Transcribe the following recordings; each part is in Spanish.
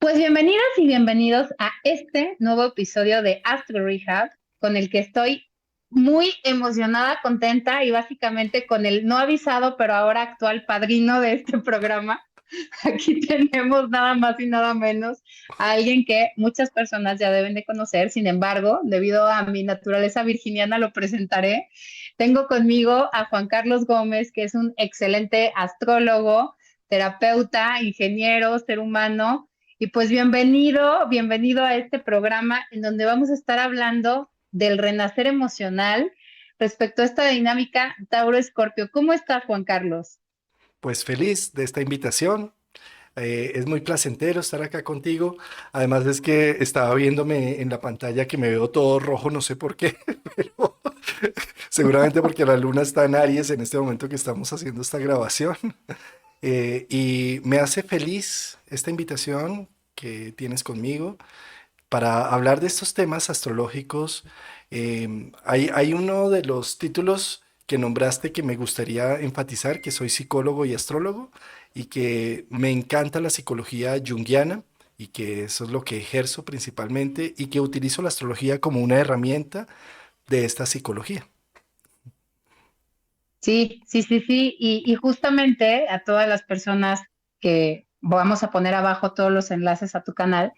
Pues bienvenidas y bienvenidos a este nuevo episodio de Astro Rehab, con el que estoy muy emocionada, contenta y básicamente con el no avisado, pero ahora actual padrino de este programa. Aquí tenemos nada más y nada menos a alguien que muchas personas ya deben de conocer. Sin embargo, debido a mi naturaleza virginiana, lo presentaré. Tengo conmigo a Juan Carlos Gómez, que es un excelente astrólogo, terapeuta, ingeniero, ser humano. Y pues bienvenido a este programa en donde vamos a estar hablando del renacer emocional respecto a esta dinámica Tauro-Escorpio. ¿Cómo estás, Juan Carlos? Pues feliz de esta invitación. Es muy placentero estar acá contigo. Además es que estaba viéndome en la pantalla que me veo todo rojo, no sé por qué, pero seguramente porque la luna está en Aries en este momento que estamos haciendo esta grabación. Y me hace feliz esta invitación que tienes conmigo para hablar de estos temas astrológicos. Hay uno de los títulos que nombraste que me gustaría enfatizar, que soy psicólogo y astrólogo y que me encanta la psicología junguiana y que eso es lo que ejerzo principalmente y que utilizo la astrología como una herramienta de esta psicología. Sí. Y justamente a todas las personas que vamos a poner abajo todos los enlaces a tu canal,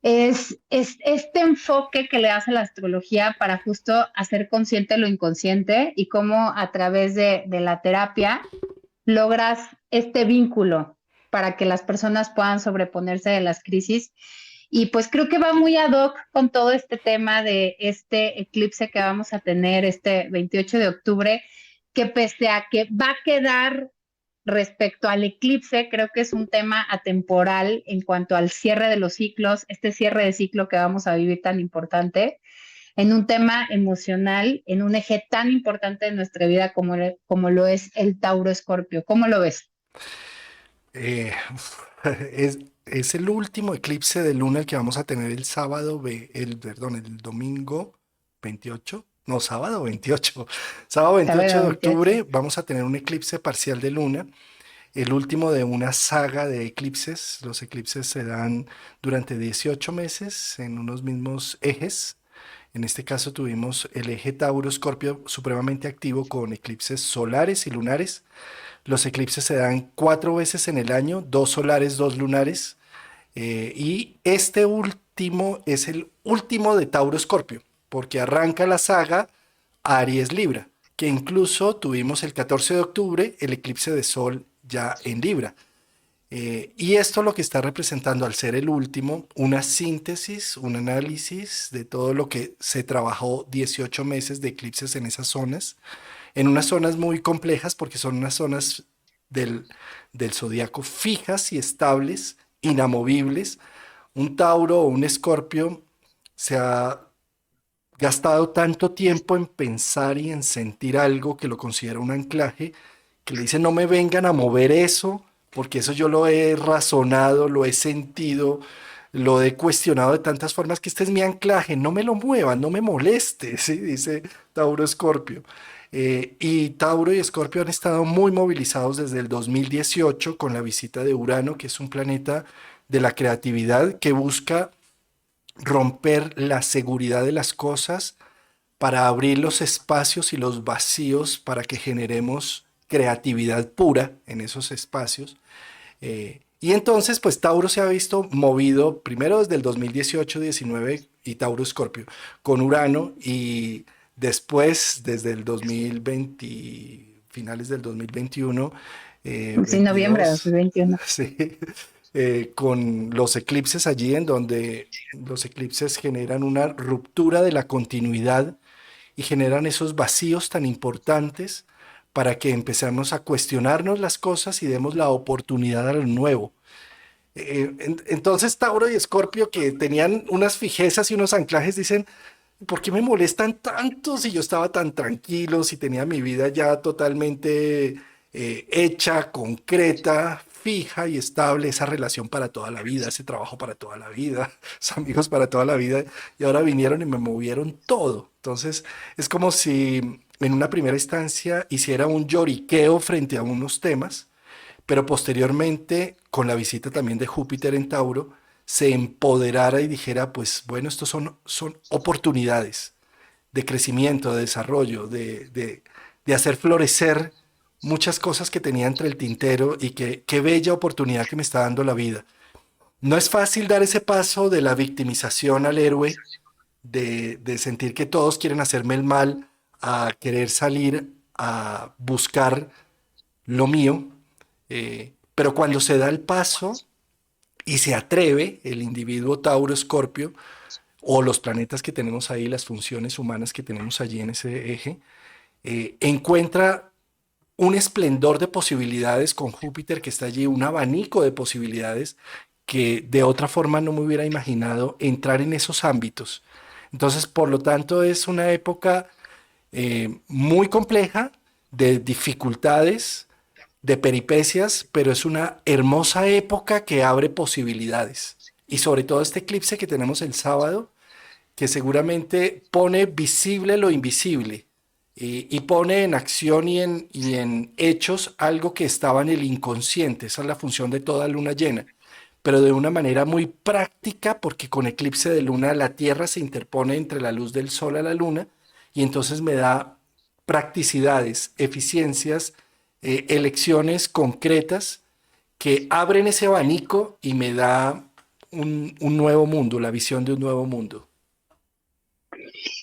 es este enfoque que le hace la astrología para justo hacer consciente lo inconsciente y cómo a través de la terapia logras este vínculo para que las personas puedan sobreponerse de las crisis. Y pues creo que va muy ad hoc con todo este tema de este eclipse que vamos a tener este 28 de octubre, que pese a que va a quedar respecto al eclipse, creo que es un tema atemporal en cuanto al cierre de los ciclos, este cierre de ciclo que vamos a vivir tan importante, en un tema emocional, en un eje tan importante de nuestra vida como lo es el Tauro Escorpio. ¿Cómo lo ves? Eh, es, es el último eclipse de luna el que vamos a tener el sábado, perdón, el domingo 28, no, sábado 28, sábado 28 Sábado de 28. octubre vamos a tener un eclipse parcial de luna, el último de una saga de eclipses. Los eclipses se dan durante 18 meses en unos mismos ejes. En este caso tuvimos el eje Tauro-Escorpio supremamente activo con eclipses solares y lunares. Los eclipses se dan 4 veces en el año, dos solares, dos lunares. Y este último es el último de Tauro Escorpio, porque arranca la saga Aries Libra, que incluso tuvimos el 14 de octubre el eclipse de Sol ya en Libra. Y esto lo que está representando al ser el último, una síntesis, un análisis de todo lo que se trabajó 18 meses de eclipses en unas zonas muy complejas porque son unas zonas del, del zodiaco fijas y estables, inamovibles. Un Tauro o un Escorpio se ha gastado tanto tiempo en pensar y en sentir algo que lo considera un anclaje, que le dice no me vengan a mover eso, porque eso yo lo he razonado, lo he sentido, lo he cuestionado de tantas formas que este es mi anclaje, no me lo muevan, no me moleste, ¿sí? Dice Tauro Escorpio. Y Tauro y Escorpio han estado muy movilizados desde el 2018 con la visita de Urano, que es un planeta de la creatividad que busca romper la seguridad de las cosas para abrir los espacios y los vacíos para que generemos creatividad pura en esos espacios. Y entonces, pues Tauro se ha visto movido primero desde el 2018-19 y Tauro Escorpio con Urano y después desde el 2020, finales del 2021, Sí, noviembre de 22, 2021. sí, con los eclipses allí en donde los eclipses generan una ruptura de la continuidad y generan esos vacíos tan importantes para que empecemos a cuestionarnos las cosas y demos la oportunidad a lo nuevo. Entonces Tauro y Escorpio, que tenían unas fijezas y unos anclajes, dicen, ¿por qué me molestan tanto si yo estaba tan tranquilo, si tenía mi vida ya totalmente hecha, concreta, fija y estable, esa relación para toda la vida, ese trabajo para toda la vida, esos amigos para toda la vida, y ahora vinieron y me movieron todo? Entonces es como si en una primera instancia hiciera un lloriqueo frente a unos temas, pero posteriormente, con la visita también de Júpiter en Tauro, se empoderara y dijera, pues bueno, estos son oportunidades de crecimiento, de desarrollo, de hacer florecer muchas cosas que tenía entre el tintero y que qué bella oportunidad que me está dando la vida. No es fácil dar ese paso de la victimización al héroe, de sentir que todos quieren hacerme el mal, a querer salir a buscar lo mío, pero cuando se da el paso y se atreve el individuo Tauro-Escorpio, o los planetas que tenemos ahí, las funciones humanas que tenemos allí en ese eje, encuentra un esplendor de posibilidades con Júpiter que está allí, un abanico de posibilidades que de otra forma no me hubiera imaginado entrar en esos ámbitos. Entonces, por lo tanto, es una época muy compleja, de dificultades, de peripecias, pero es una hermosa época que abre posibilidades. Y sobre todo este eclipse que tenemos el sábado, que seguramente pone visible lo invisible y pone en acción y en hechos algo que estaba en el inconsciente. Esa es la función de toda luna llena, pero de una manera muy práctica porque con eclipse de luna la Tierra se interpone entre la luz del Sol a la luna y entonces me da practicidades, eficiencias, elecciones concretas que abren ese abanico y me da un nuevo mundo, la visión de un nuevo mundo.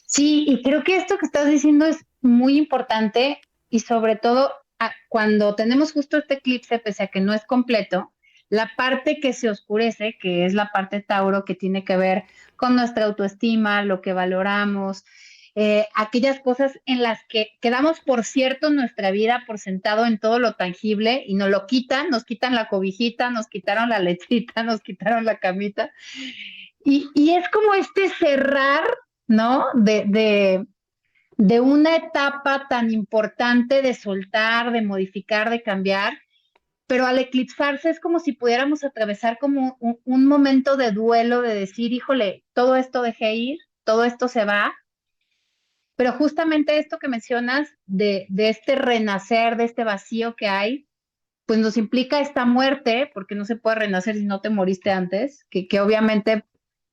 Sí, y creo que esto que estás diciendo es muy importante y sobre todo cuando tenemos justo este eclipse, pese a que no es completo, la parte que se oscurece, que es la parte Tauro, que tiene que ver con nuestra autoestima, lo que valoramos, aquellas cosas en las que quedamos por cierto en nuestra vida, por sentado en todo lo tangible y nos quitan la cobijita, nos quitaron la lechita, nos quitaron la camita. Y es como este cerrar, ¿no? De una etapa tan importante de soltar, de modificar, de cambiar, pero al eclipsarse es como si pudiéramos atravesar como un momento de duelo, de decir, híjole, todo esto dejé ir, todo esto se va, pero justamente esto que mencionas de este renacer, de este vacío que hay, pues nos implica esta muerte, porque no se puede renacer si no te moriste antes, que obviamente,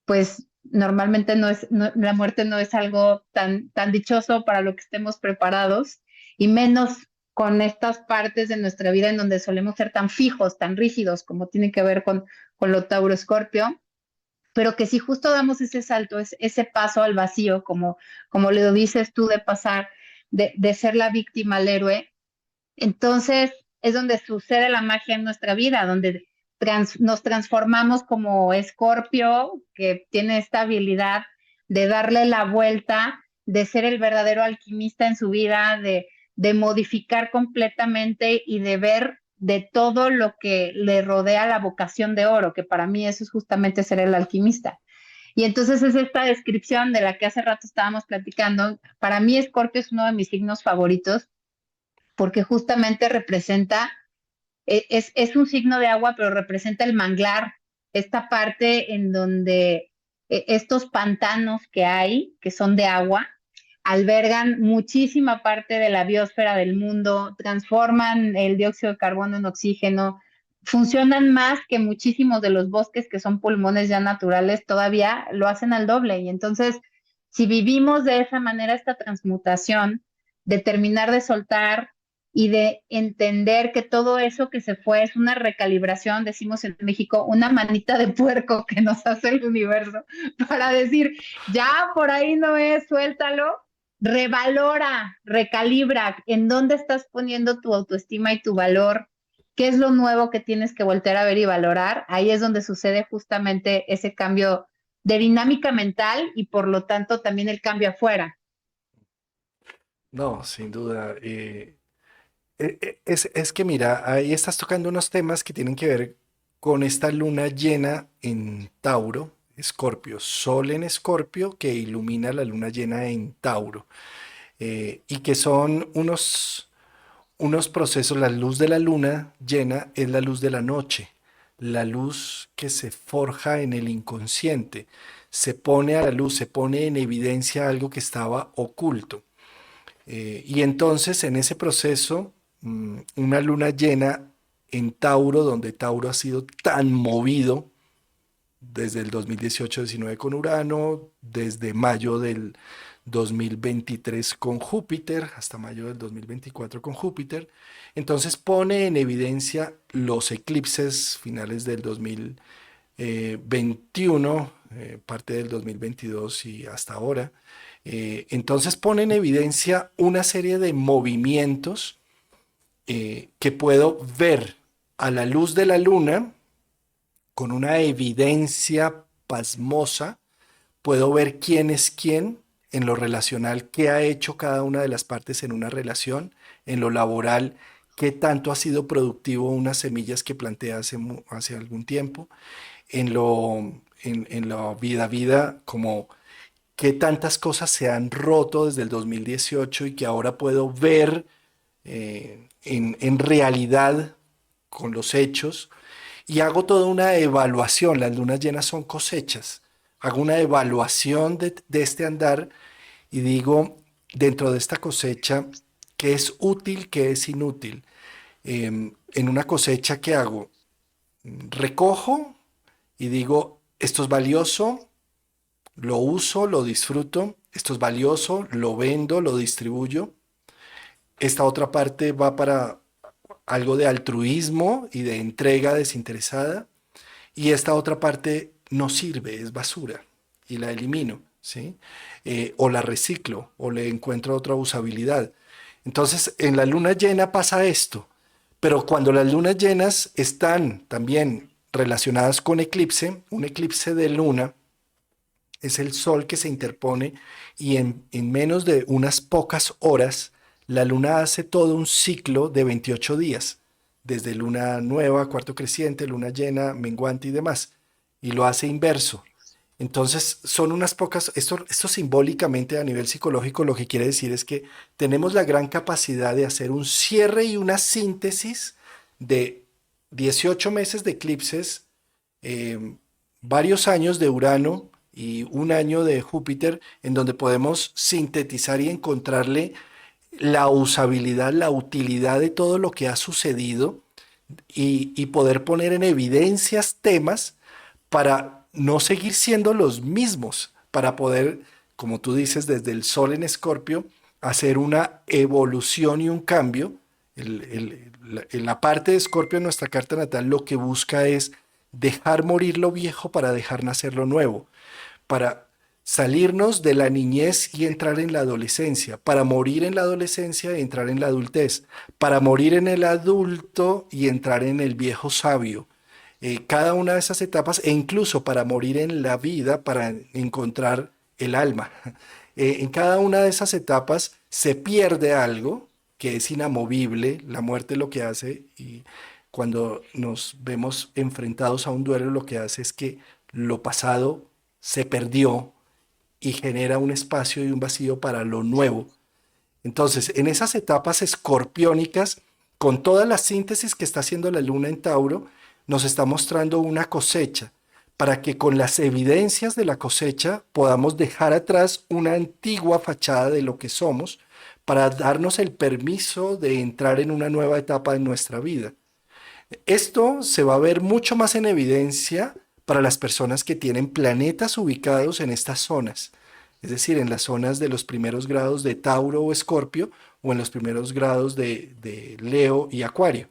pues normalmente la muerte no es algo tan dichoso para lo que estemos preparados, y menos con estas partes de nuestra vida en donde solemos ser tan fijos, tan rígidos, como tiene que ver con lo Tauro Escorpio, pero que si justo damos ese salto, ese paso al vacío, como lo dices tú, de pasar de ser la víctima al héroe, entonces es donde sucede la magia en nuestra vida, donde nos transformamos como Escorpio, que tiene esta habilidad de darle la vuelta, de ser el verdadero alquimista en su vida, de modificar completamente y de ver de todo lo que le rodea la vocación de oro, que para mí eso es justamente ser el alquimista. Y entonces es esta descripción de la que hace rato estábamos platicando. Para mí Escorpio es uno de mis signos favoritos porque justamente representa, es un signo de agua, pero representa el manglar, esta parte en donde estos pantanos que hay, que son de agua, albergan muchísima parte de la biosfera del mundo, transforman el dióxido de carbono en oxígeno, funcionan más que muchísimos de los bosques que son pulmones ya naturales, todavía lo hacen al doble. Y entonces, si vivimos de esa manera esta transmutación, de terminar de soltar y de entender que todo eso que se fue es una recalibración, decimos en México, una manita de puerco que nos hace el universo para decir, ya por ahí no es, suéltalo, revalora, recalibra en dónde estás poniendo tu autoestima y tu valor, qué es lo nuevo que tienes que voltear a ver y valorar. Ahí es donde sucede justamente ese cambio de dinámica mental y por lo tanto también el cambio afuera. No, sin duda. Es que mira, ahí estás tocando unos temas que tienen que ver con esta luna llena en Tauro, Escorpio, Sol en Escorpio que ilumina la luna llena en Tauro, y que son unos procesos. La luz de la luna llena es la luz de la noche, la luz que se forja en el inconsciente, se pone a la luz, se pone en evidencia algo que estaba oculto. Y entonces en ese proceso, una luna llena en Tauro, donde Tauro ha sido tan movido, desde el 2018-19 con Urano, desde mayo del 2023 con Júpiter, hasta mayo del 2024 con Júpiter. Entonces pone en evidencia los eclipses finales del 2021, parte del 2022 y hasta ahora. Entonces pone en evidencia una serie de movimientos que puedo ver a la luz de la luna con una evidencia pasmosa. Puedo ver quién es quién en lo relacional, qué ha hecho cada una de las partes en una relación, en lo laboral, qué tanto ha sido productivo unas semillas que plantea hace algún tiempo, en la vida, como qué tantas cosas se han roto desde el 2018 y que ahora puedo ver en realidad con los hechos, y hago toda una evaluación. Las lunas llenas son cosechas. Hago una evaluación de este andar y digo, dentro de esta cosecha, qué es útil, qué es inútil. En una cosecha, ¿qué hago? Recojo y digo, esto es valioso, lo uso, lo disfruto, esto es valioso, lo vendo, lo distribuyo. Esta otra parte va para algo de altruismo y de entrega desinteresada, y esta otra parte no sirve, es basura y la elimino, ¿sí? O la reciclo o le encuentro otra usabilidad. Entonces, en la luna llena pasa esto, pero cuando las lunas llenas están también relacionadas con eclipse, un eclipse de luna es el sol que se interpone y en menos de unas pocas horas la luna hace todo un ciclo de 28 días, desde luna nueva, cuarto creciente, luna llena, menguante y demás, y lo hace inverso. Entonces son unas pocas, esto simbólicamente a nivel psicológico lo que quiere decir es que tenemos la gran capacidad de hacer un cierre y una síntesis de 18 meses de eclipses, eh, varios años de Urano y un año de Júpiter, en donde podemos sintetizar y encontrarle la usabilidad, la utilidad de todo lo que ha sucedido, y poder poner en evidencias temas para no seguir siendo los mismos, para poder, como tú dices, desde el Sol en Escorpio, hacer una evolución y un cambio. En la parte de Escorpio en nuestra carta natal lo que busca es dejar morir lo viejo para dejar nacer lo nuevo, para salirnos de la niñez y entrar en la adolescencia, para morir en la adolescencia y entrar en la adultez, para morir en el adulto y entrar en el viejo sabio. Cada una de esas etapas, e incluso para morir en la vida, para encontrar el alma. En cada una de esas etapas se pierde algo que es inamovible. La muerte lo que hace, y cuando nos vemos enfrentados a un duelo, lo que hace es que lo pasado se perdió y genera un espacio y un vacío para lo nuevo. Entonces, en esas etapas escorpiónicas, con toda la síntesis que está haciendo la luna en Tauro, nos está mostrando una cosecha, para que con las evidencias de la cosecha podamos dejar atrás una antigua fachada de lo que somos, para darnos el permiso de entrar en una nueva etapa de nuestra vida. Esto se va a ver mucho más en evidencia para las personas que tienen planetas ubicados en estas zonas, es decir, en las zonas de los primeros grados de Tauro o Escorpio, o en los primeros grados de Leo y Acuario.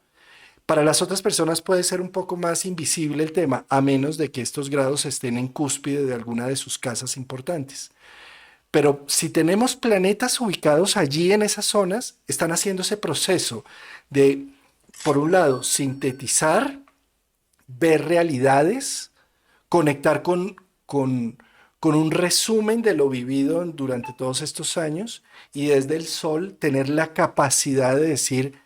Para las otras personas puede ser un poco más invisible el tema, a menos de que estos grados estén en cúspide de alguna de sus casas importantes. Pero si tenemos planetas ubicados allí en esas zonas, están haciendo ese proceso de, por un lado, sintetizar, ver realidades, conectar con un resumen de lo vivido durante todos estos años, y desde el Sol tener la capacidad de decir,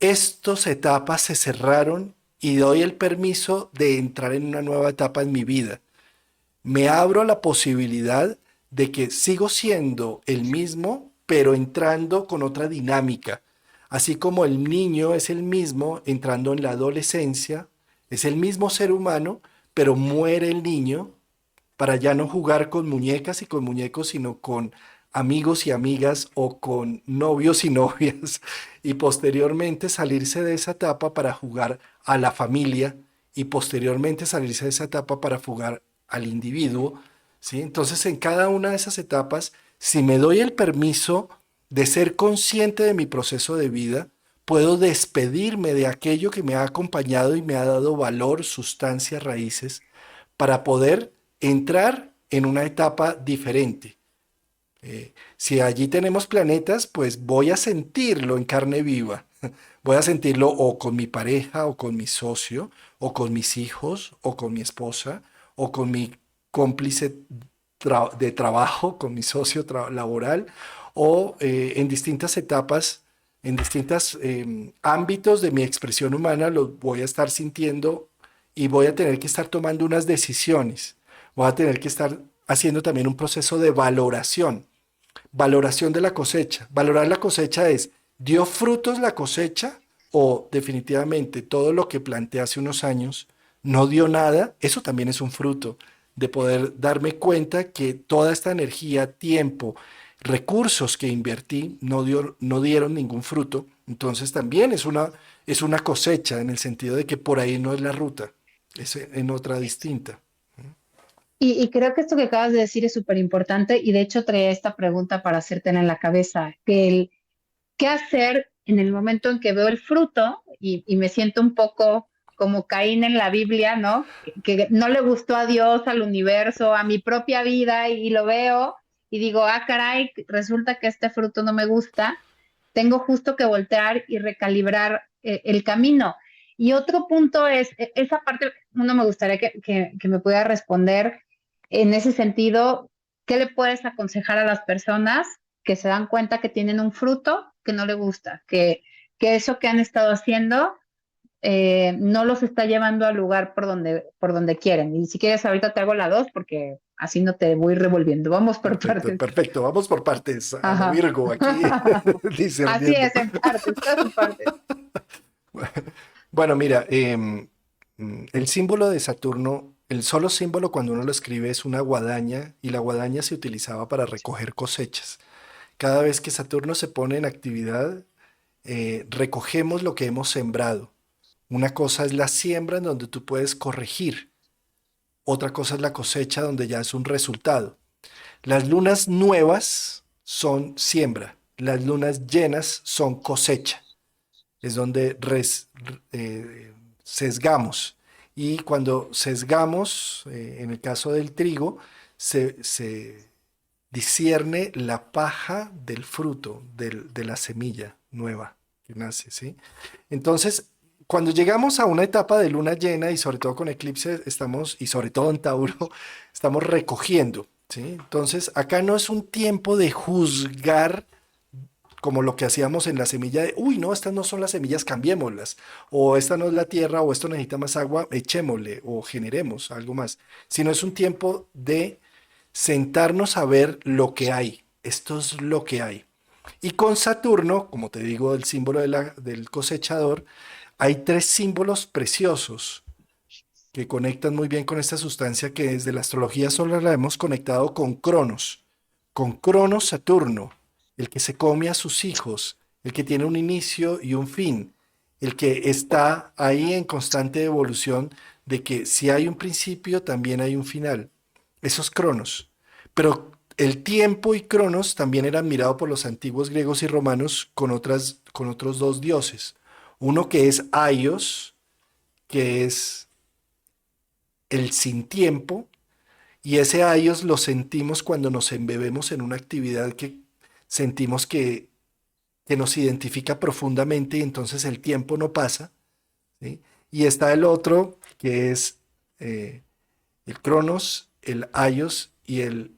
estas etapas se cerraron y doy el permiso de entrar en una nueva etapa en mi vida. Me abro a la posibilidad de que sigo siendo el mismo, pero entrando con otra dinámica. Así como el niño es el mismo entrando en la adolescencia, es el mismo ser humano, pero muere el niño para ya no jugar con muñecas y con muñecos, sino con amigos y amigas, o con novios y novias, y posteriormente salirse de esa etapa para jugar a la familia y posteriormente salirse de esa etapa para fugar al individuo, ¿sí? Entonces, en cada una de esas etapas, si me doy el permiso de ser consciente de mi proceso de vida, puedo despedirme de aquello que me ha acompañado y me ha dado valor, sustancia, raíces, para poder entrar en una etapa diferente. Si allí tenemos planetas, pues voy a sentirlo en carne viva. Voy a sentirlo o con mi pareja, o con mi socio, o con mis hijos, o con mi esposa, o con mi cómplice de trabajo, con mi socio laboral, o en distintas etapas, en distintos ámbitos de mi expresión humana, lo voy a estar sintiendo y voy a tener que estar tomando unas decisiones. Voy a tener que estar haciendo también un proceso de valoración. Valoración de la cosecha. Valorar la cosecha es, ¿dio frutos la cosecha? O definitivamente todo lo que planteé hace unos años no dio nada. Eso también es un fruto de poder darme cuenta que toda esta energía, tiempo, recursos que invertí no dieron ningún fruto. Entonces también es una cosecha en el sentido de que por ahí no es la ruta, es en otra distinta. Y creo que esto que acabas de decir es súper importante y de hecho traía esta pregunta para hacértela en la cabeza, ¿qué hacer en el momento en que veo el fruto y me siento un poco como Caín en la Biblia, ¿no? Que no le gustó a Dios, al universo, a mi propia vida y lo veo y digo, ah, caray, resulta que este fruto no me gusta, tengo justo que voltear y recalibrar el camino. Y otro punto es, esa parte, uno me gustaría que me pudiera responder en ese sentido, ¿qué le puedes aconsejar a las personas que se dan cuenta que tienen un fruto que no le gusta, que eso que han estado haciendo no los está llevando al lugar por donde quieren? Y si quieres, ahorita te hago la dos porque así no te voy revolviendo. Vamos por Perfecto, partes. perfecto. Vamos por partes. A lo Ajá. Virgo aquí Así discerniendo. es, en partes, todas en partes. Bueno, mira, el símbolo de Saturno, el solo símbolo cuando uno lo escribe es una guadaña y la guadaña se utilizaba para recoger cosechas. Cada vez que Saturno se pone en actividad, recogemos lo que hemos sembrado. Una cosa es la siembra en donde tú puedes corregir, otra cosa es la cosecha donde ya es un resultado. Las lunas nuevas son siembra, las lunas llenas son cosecha. Es donde sesgamos. Y cuando sesgamos, en el caso del trigo, se discierne la paja del fruto, de la semilla nueva que nace, ¿sí? Entonces, cuando llegamos a una etapa de luna llena y sobre todo con eclipse estamos, y sobre todo en Tauro, estamos recogiendo, ¿sí? Entonces, acá no es un tiempo de juzgar como lo que hacíamos en la semilla de, uy, no, estas no son las semillas, cambiémoslas, o esta no es la tierra, o esto necesita más agua, echémosle, o generemos algo más, sino es un tiempo de sentarnos a ver lo que hay, esto es lo que hay. Y con Saturno, como te digo, el símbolo del cosechador, hay tres símbolos preciosos que conectan muy bien con esta sustancia que desde la astrología solo la hemos conectado con Cronos Saturno, el que se come a sus hijos, el que tiene un inicio y un fin, el que está ahí en constante evolución de que si hay un principio, también hay un final. Esos Cronos. Pero el tiempo y Cronos también eran mirados por los antiguos griegos y romanos con otros dos dioses. Uno que es Aios, que es el sin tiempo, y ese Aios lo sentimos cuando nos embebemos en una actividad que sentimos que nos identifica profundamente y entonces el tiempo no pasa, ¿sí? Y está el otro que es el Cronos, el Aios y el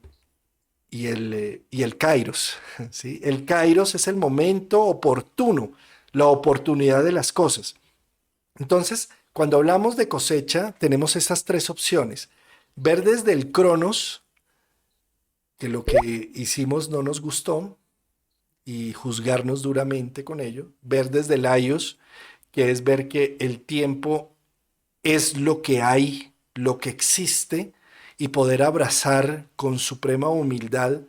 Kairos, ¿sí? El Kairos es el momento oportuno, la oportunidad de las cosas. Entonces, cuando hablamos de cosecha, tenemos estas tres opciones. Ver desde el Cronos, que lo que hicimos no nos gustó, y juzgarnos duramente con ello. Ver desde el Aios, que es ver que el tiempo es lo que hay, lo que existe, y poder abrazar con suprema humildad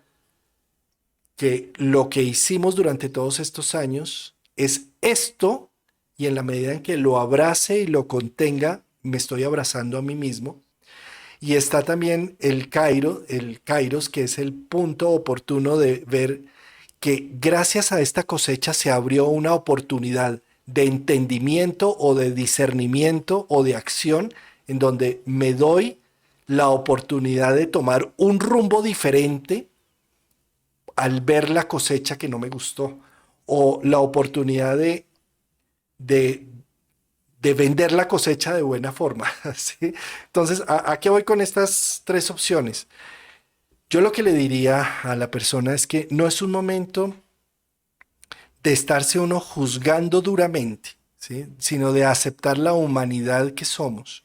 que lo que hicimos durante todos estos años es esto, y en la medida en que lo abrace y lo contenga, me estoy abrazando a mí mismo. Y está también el kairos, que es el punto oportuno de ver que gracias a esta cosecha se abrió una oportunidad de entendimiento o de discernimiento o de acción en donde me doy la oportunidad de tomar un rumbo diferente al ver la cosecha que no me gustó o la oportunidad de, de vender la cosecha de buena forma. ¿Sí? Entonces, ¿a qué voy con estas tres opciones? Yo lo que le diría a la persona es que no es un momento de estarse uno juzgando duramente, ¿sí? Sino de aceptar la humanidad que somos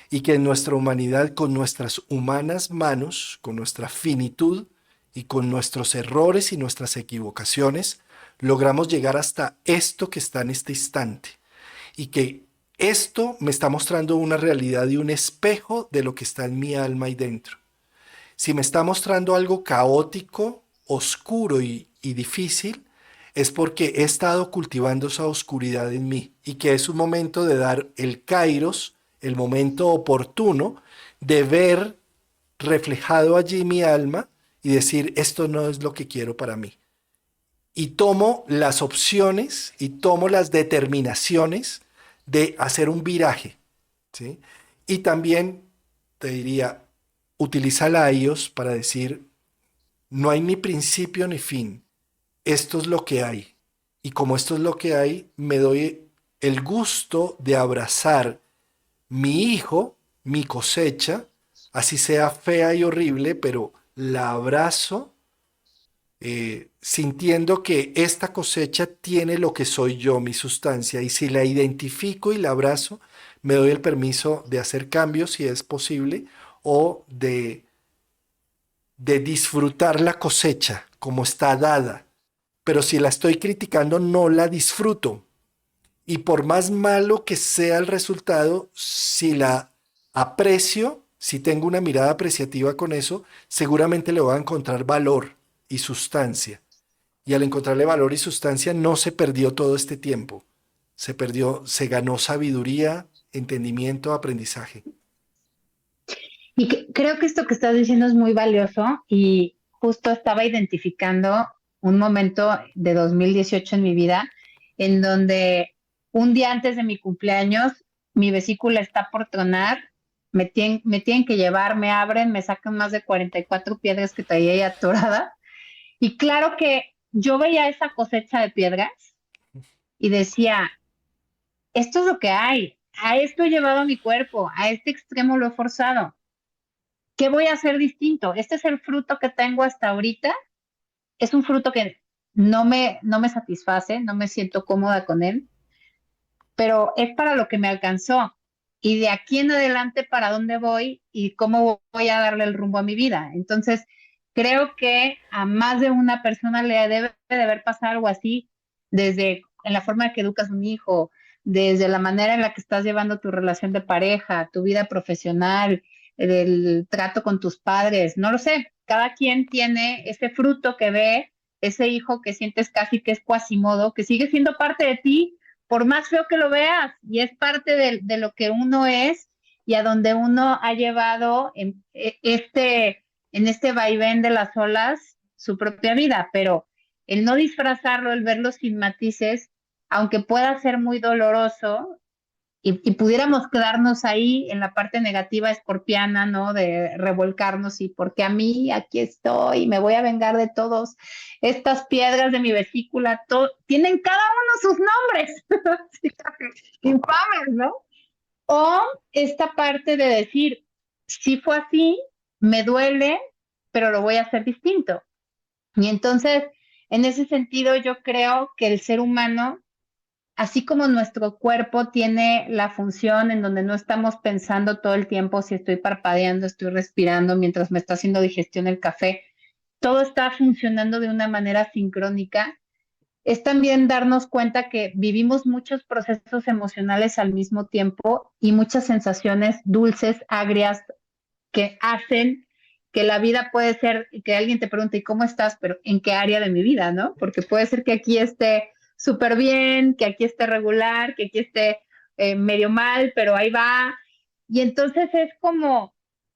y que en nuestra humanidad, con nuestras humanas manos, con nuestra finitud y con nuestros errores y nuestras equivocaciones, logramos llegar hasta esto que está en este instante y que esto me está mostrando una realidad y un espejo de lo que está en mi alma y dentro. Si me está mostrando algo caótico, oscuro y difícil, es porque he estado cultivando esa oscuridad en mí y que es un momento de dar el kairos, el momento oportuno de ver reflejado allí mi alma y decir, esto no es lo que quiero para mí. Y tomo las opciones y tomo las determinaciones de hacer un viraje, ¿sí? Y también te diría, utiliza la iOS para decir, no hay ni principio ni fin, esto es lo que hay. Y como esto es lo que hay, me doy el gusto de abrazar mi hijo, mi cosecha, así sea fea y horrible, pero la abrazo sintiendo que esta cosecha tiene lo que soy yo, mi sustancia, y si la identifico y la abrazo, me doy el permiso de hacer cambios si es posible o de disfrutar la cosecha como está dada. Pero si la estoy criticando, no la disfruto. Y por más malo que sea el resultado, si la aprecio, si tengo una mirada apreciativa con eso, seguramente le voy a encontrar valor y sustancia. Y al encontrarle valor y sustancia, no se perdió todo este tiempo. Se perdió, se ganó sabiduría, entendimiento, aprendizaje. Y creo que esto que estás diciendo es muy valioso y justo estaba identificando un momento de 2018 en mi vida en donde un día antes de mi cumpleaños mi vesícula está por tronar, me tienen que llevar, me abren, me sacan más de 44 piedras que traía ahí atoradas y claro que yo veía esa cosecha de piedras y decía, esto es lo que hay, a esto he llevado a mi cuerpo, a este extremo lo he forzado. ¿Qué voy a hacer distinto? Este es el fruto que tengo hasta ahorita. Es un fruto que no me satisface, no me siento cómoda con él, pero es para lo que me alcanzó. Y de aquí en adelante, ¿para dónde voy y cómo voy a darle el rumbo a mi vida? Entonces, creo que a más de una persona le debe de haber pasado algo así, desde en la forma en que educas a un hijo, desde la manera en la que estás llevando tu relación de pareja, tu vida profesional, el trato con tus padres, no lo sé. Cada quien tiene ese fruto que ve, ese hijo que sientes casi que es cuasimodo, que sigue siendo parte de ti por más feo que lo veas, y es parte de lo que uno es y a donde uno ha llevado en este vaivén de las olas su propia vida, pero el no disfrazarlo, el verlo sin matices, aunque pueda ser muy doloroso, y pudiéramos quedarnos ahí en la parte negativa escorpiana, ¿no? De revolcarnos y porque a mí aquí estoy, me voy a vengar de todos estas piedras de mi vesícula, tienen cada uno sus nombres, infames, ¿no? O esta parte de decir, si fue así, me duele, pero lo voy a hacer distinto. Y entonces, en ese sentido, yo creo que el ser humano así como nuestro cuerpo tiene la función en donde no estamos pensando todo el tiempo si estoy parpadeando, estoy respirando mientras me está haciendo digestión el café, todo está funcionando de una manera sincrónica, es también darnos cuenta que vivimos muchos procesos emocionales al mismo tiempo y muchas sensaciones dulces, agrias, que hacen que la vida puede ser, que alguien te pregunte, ¿y cómo estás? Pero ¿en qué área de mi vida, no? Porque puede ser que aquí esté súper bien, que aquí esté regular, que aquí esté medio mal, pero ahí va. Y entonces es como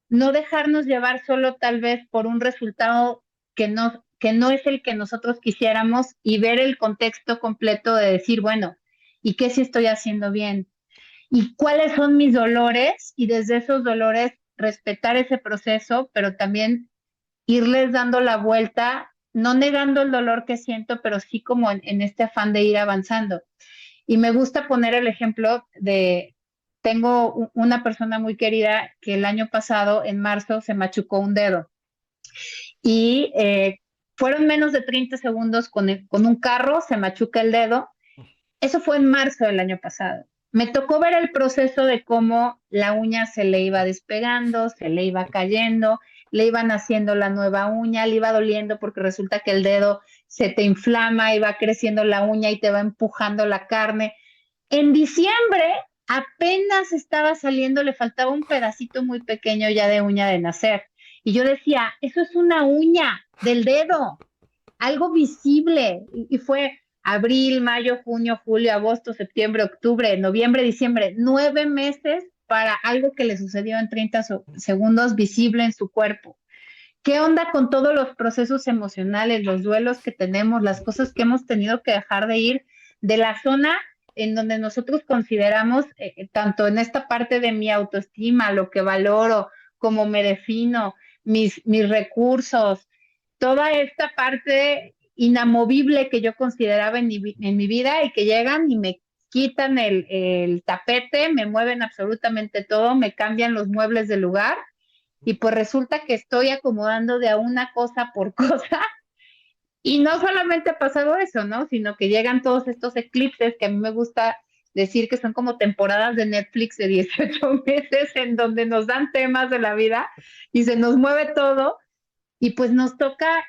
no dejarnos llevar solo tal vez por un resultado que no es el que nosotros quisiéramos y ver el contexto completo de decir, bueno, ¿y qué sí estoy haciendo bien? ¿Y cuáles son mis dolores? Y desde esos dolores respetar ese proceso, pero también irles dando la vuelta, no negando el dolor que siento, pero sí como en este afán de ir avanzando. Y me gusta poner el ejemplo de, tengo una persona muy querida que el año pasado, en marzo, se machucó un dedo y fueron menos de 30 segundos con un carro, se machuca el dedo. Eso fue en marzo del año pasado. Me tocó ver el proceso de cómo la uña se le iba despegando, se le iba cayendo, le iban haciendo la nueva uña, le iba doliendo porque resulta que el dedo se te inflama y va creciendo la uña y te va empujando la carne. En diciembre apenas estaba saliendo, le faltaba un pedacito muy pequeño ya de uña de nacer. Y yo decía, eso es una uña del dedo, algo visible. Y fue abril, mayo, junio, julio, agosto, septiembre, octubre, noviembre, diciembre, 9 meses para algo que le sucedió en 30 segundos visible en su cuerpo. ¿Qué onda con todos los procesos emocionales, los duelos que tenemos, las cosas que hemos tenido que dejar de ir de la zona en donde nosotros consideramos, tanto en esta parte de mi autoestima, lo que valoro, cómo me defino, mis recursos, toda esta parte inamovible que yo consideraba en mi vida y que llegan y me quitan el tapete, me mueven absolutamente todo, me cambian los muebles del lugar y pues resulta que estoy acomodando de a una cosa por cosa y no solamente ha pasado eso, ¿no? Sino que llegan todos estos eclipses que a mí me gusta decir que son como temporadas de Netflix de 18 meses en donde nos dan temas de la vida y se nos mueve todo y pues nos toca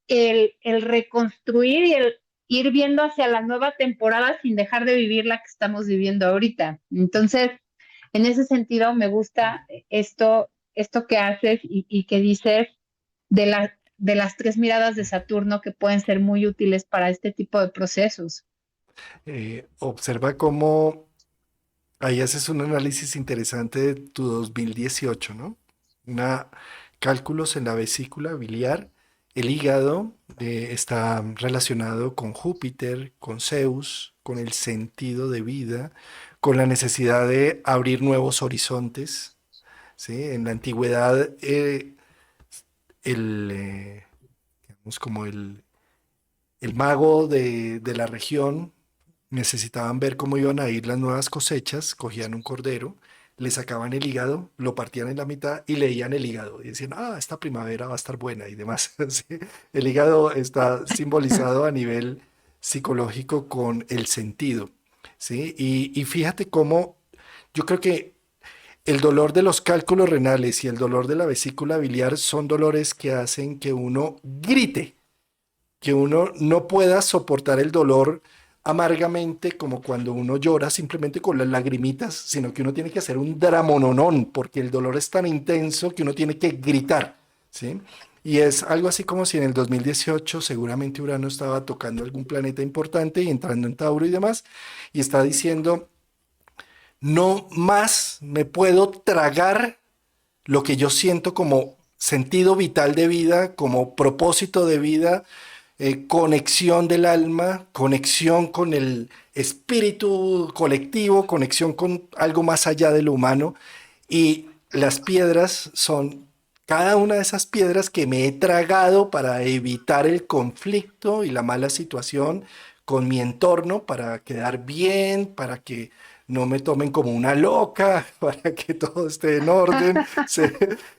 el reconstruir y el ir viendo hacia la nueva temporada sin dejar de vivir la que estamos viviendo ahorita. Entonces, en ese sentido, me gusta esto que haces y que dices de las tres miradas de Saturno que pueden ser muy útiles para este tipo de procesos. Observa cómo ahí haces un análisis interesante de tu 2018, ¿no? Una, cálculos en la vesícula biliar. El hígado está relacionado con Júpiter, con Zeus, con el sentido de vida, con la necesidad de abrir nuevos horizontes, ¿sí? En la antigüedad, el, digamos, como el mago de la región necesitaban ver cómo iban a ir las nuevas cosechas, cogían un cordero, le sacaban el hígado, lo partían en la mitad y leían el hígado y decían, ah, esta primavera va a estar buena y demás. ¿Sí? El hígado está simbolizado a nivel psicológico con el sentido, ¿sí? Y fíjate cómo yo creo que el dolor de los cálculos renales y el dolor de la vesícula biliar son dolores que hacen que uno grite, que uno no pueda soportar el dolor amargamente como cuando uno llora simplemente con las lagrimitas, sino que uno tiene que hacer un dramononón porque el dolor es tan intenso que uno tiene que gritar, ¿sí? Y es algo así como si en el 2018 seguramente Urano estaba tocando algún planeta importante y entrando en Tauro y demás, y está diciendo, no más me puedo tragar lo que yo siento como sentido vital de vida, como propósito de vida, conexión del alma, conexión con el espíritu colectivo, conexión con algo más allá de lo humano. Y las piedras son cada una de esas piedras que me he tragado para evitar el conflicto y la mala situación con mi entorno, para quedar bien, para que no me tomen como una loca, para que todo esté en orden. ¿Sí?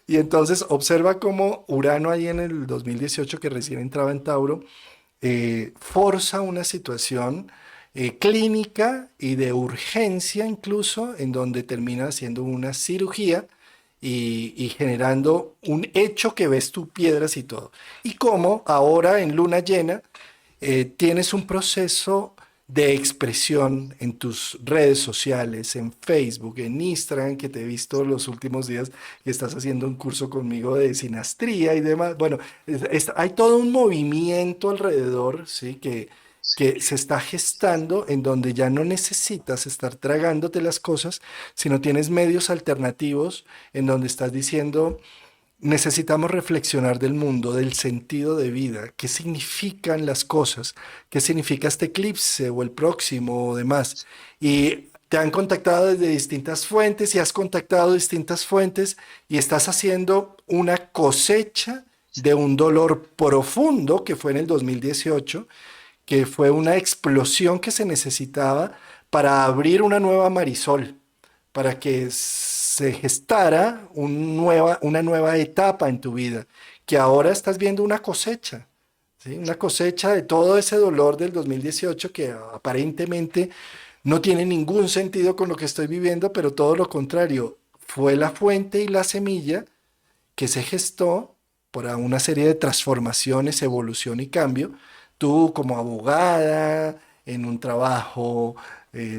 Y entonces observa cómo Urano ahí en el 2018, que recién entraba en Tauro, forza una situación clínica y de urgencia incluso, en donde termina haciendo una cirugía y generando un hecho que ves tú piedras y todo. Y como ahora en luna llena tienes un proceso de expresión en tus redes sociales, en Facebook, en Instagram, que te he visto los últimos días que estás haciendo un curso conmigo de sinastría y demás. Bueno, hay todo un movimiento alrededor, ¿sí? que se está gestando en donde ya no necesitas estar tragándote las cosas, sino tienes medios alternativos en donde estás diciendo, necesitamos reflexionar del mundo, del sentido de vida, qué significan las cosas, qué significa este eclipse o el próximo o demás. Y te han contactado desde distintas fuentes y has contactado distintas fuentes y estás haciendo una cosecha de un dolor profundo que fue en el 2018, que fue una explosión que se necesitaba para abrir una nueva Marisol, para que se gestara una nueva etapa en tu vida, que ahora estás viendo una cosecha, ¿sí? Una cosecha de todo ese dolor del 2018 que aparentemente no tiene ningún sentido con lo que estoy viviendo, pero todo lo contrario, fue la fuente y la semilla que se gestó por una serie de transformaciones, evolución y cambio. Tú como abogada, en un trabajo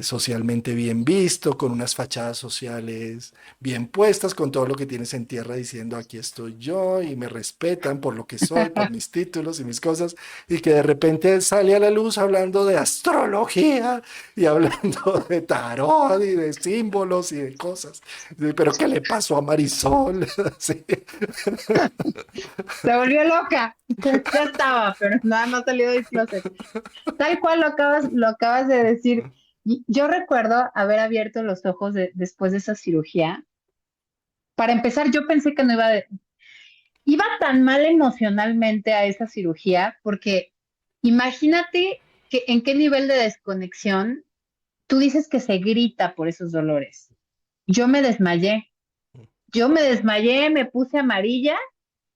socialmente bien visto, con unas fachadas sociales bien puestas, con todo lo que tienes en tierra diciendo aquí estoy yo y me respetan por lo que soy, por mis títulos y mis cosas, y que de repente sale a la luz hablando de astrología y hablando de tarot y de símbolos y de cosas. Sí, pero ¿qué le pasó a Marisol? Sí. Se volvió loca. Ya estaba, pero nada más salió del closet. Tal cual lo acabas de decir. Yo recuerdo haber abierto los ojos después de esa cirugía. Para empezar, yo pensé que no iba tan mal emocionalmente a esa cirugía, porque imagínate que en qué nivel de desconexión tú dices que se grita por esos dolores. Yo me desmayé. Yo me desmayé, me puse amarilla.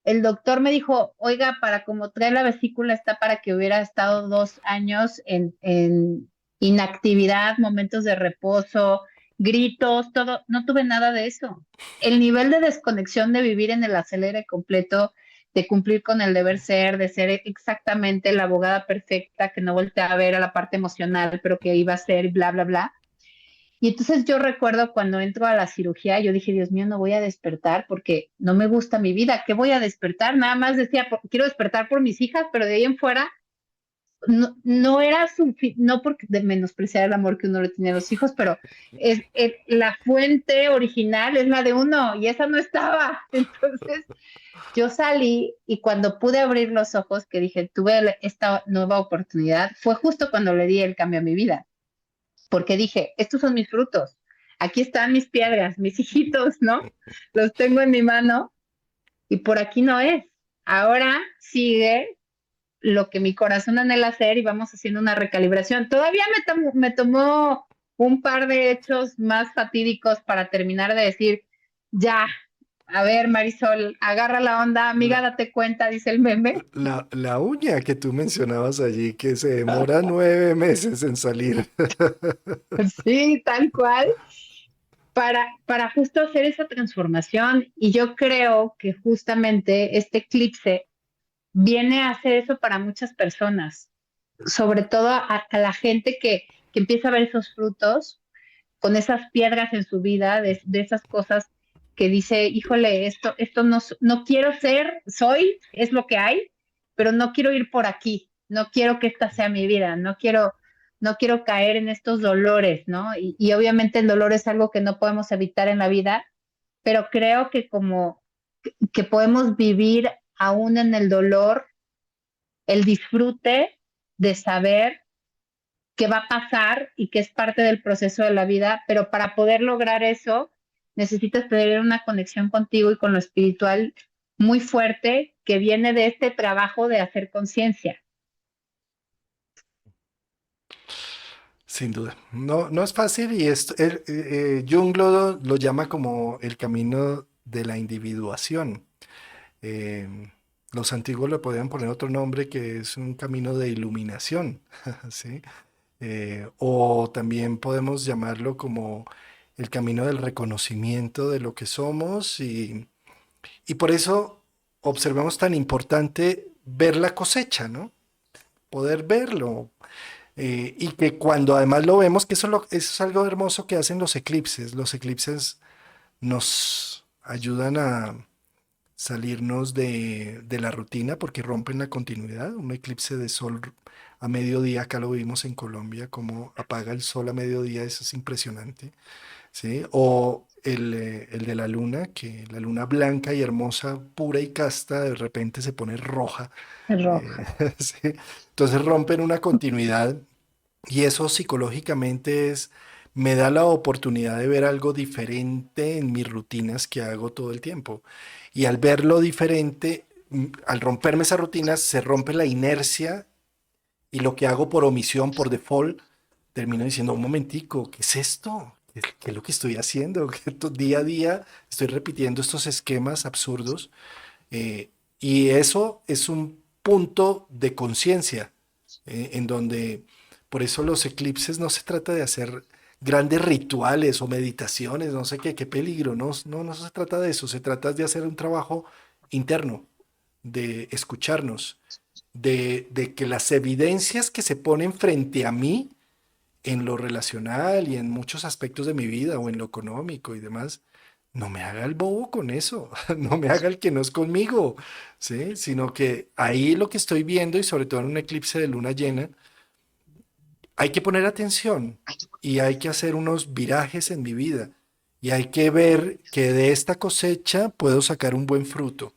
El doctor me dijo, oiga, para como trae la vesícula está para que hubiera estado 2 años en inactividad, momentos de reposo, gritos, todo. No tuve nada de eso. El nivel de desconexión de vivir en el acelere completo, de cumplir con el deber ser, de ser exactamente la abogada perfecta que no voltea a ver a la parte emocional, pero que iba a ser, bla, bla, bla. Y entonces yo recuerdo cuando entro a la cirugía, yo dije, Dios mío, no voy a despertar porque no me gusta mi vida. ¿Qué voy a despertar? Nada más decía, quiero despertar por mis hijas, pero de ahí en fuera no era no porque de menospreciar el amor que uno le tenía a los hijos, pero la fuente original es la de uno y esa no estaba. Entonces yo salí y cuando pude abrir los ojos, que dije, tuve esta nueva oportunidad, fue justo cuando le di el cambio a mi vida porque dije, estos son mis frutos, aquí están mis piedras, mis hijitos, ¿no? Los tengo en mi mano y por aquí no es. Ahora sigue lo que mi corazón anhela hacer y vamos haciendo una recalibración. Todavía me tomó un par de hechos más fatídicos para terminar de decir, ya, a ver, Marisol, agarra la onda, amiga, La, date cuenta, dice el meme. la uña que tú mencionabas allí, que se demora 9 meses en salir. Sí, tal cual. Para justo hacer esa transformación. Y yo creo que justamente este eclipse viene a hacer eso para muchas personas, sobre todo a la gente que empieza a ver esos frutos con esas piedras en su vida, de esas cosas que dice, híjole, esto no, no quiero ser, soy, es lo que hay, pero no quiero ir por aquí, no quiero que esta sea mi vida, no quiero caer en estos dolores, ¿no? Y obviamente el dolor es algo que no podemos evitar en la vida, pero creo que como que podemos vivir aún en el dolor, el disfrute de saber que va a pasar y que es parte del proceso de la vida, pero para poder lograr eso necesitas tener una conexión contigo y con lo espiritual muy fuerte que viene de este trabajo de hacer conciencia. Sin duda. No, no es fácil y Jung lo llama como el camino de la individuación. Eh, los antiguos le podían poner otro nombre que es un camino de iluminación, ¿sí? O también podemos llamarlo como el camino del reconocimiento de lo que somos y por eso observamos tan importante ver la cosecha, ¿no? Poder verlo. Y que cuando además lo vemos, que eso es algo hermoso que hacen los eclipses. Los eclipses nos ayudan salirnos de la rutina porque rompen la continuidad. Un eclipse de sol a mediodía, acá lo vimos en Colombia, como apaga el sol a mediodía, eso es impresionante, ¿sí? O el de la luna, que la luna blanca y hermosa, pura y casta, de repente se pone roja. roja. eh, ¿Sí? Entonces rompen una continuidad y eso psicológicamente me da la oportunidad de ver algo diferente en mis rutinas que hago todo el tiempo. Y al verlo diferente, al romperme esas rutinas, se rompe la inercia y lo que hago por omisión, por default, termino diciendo, un momentico, ¿qué es esto? ¿Qué es lo que estoy haciendo? Que día a día estoy repitiendo estos esquemas absurdos. eh, y eso es un punto de conciencia en donde, por eso los eclipses no se trata de hacer grandes rituales o meditaciones, no sé qué, qué peligro, no, no, no se trata de eso, se trata de hacer un trabajo interno, de escucharnos, de que las evidencias que se ponen frente a mí en lo relacional y en muchos aspectos de mi vida o en lo económico y demás, no me haga el bobo con eso, no me haga el que no es conmigo, ¿sí? Sino que ahí lo que estoy viendo y sobre todo en un eclipse de luna llena, hay que poner atención y hay que hacer unos virajes en mi vida y hay que ver que de esta cosecha puedo sacar un buen fruto,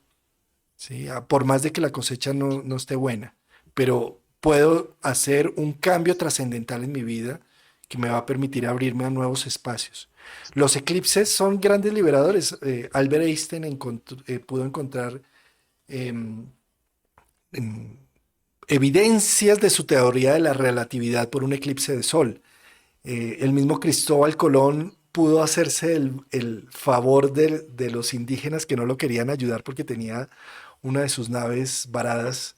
¿sí? Por más de que la cosecha no esté buena, pero puedo hacer un cambio trascendental en mi vida que me va a permitir abrirme a nuevos espacios. Los eclipses son grandes liberadores. Albert Einstein pudo encontrar em, em, evidencias de su teoría de la relatividad por un eclipse de sol. El mismo Cristóbal Colón pudo hacerse el favor de los indígenas que no lo querían ayudar porque tenía una de sus naves varadas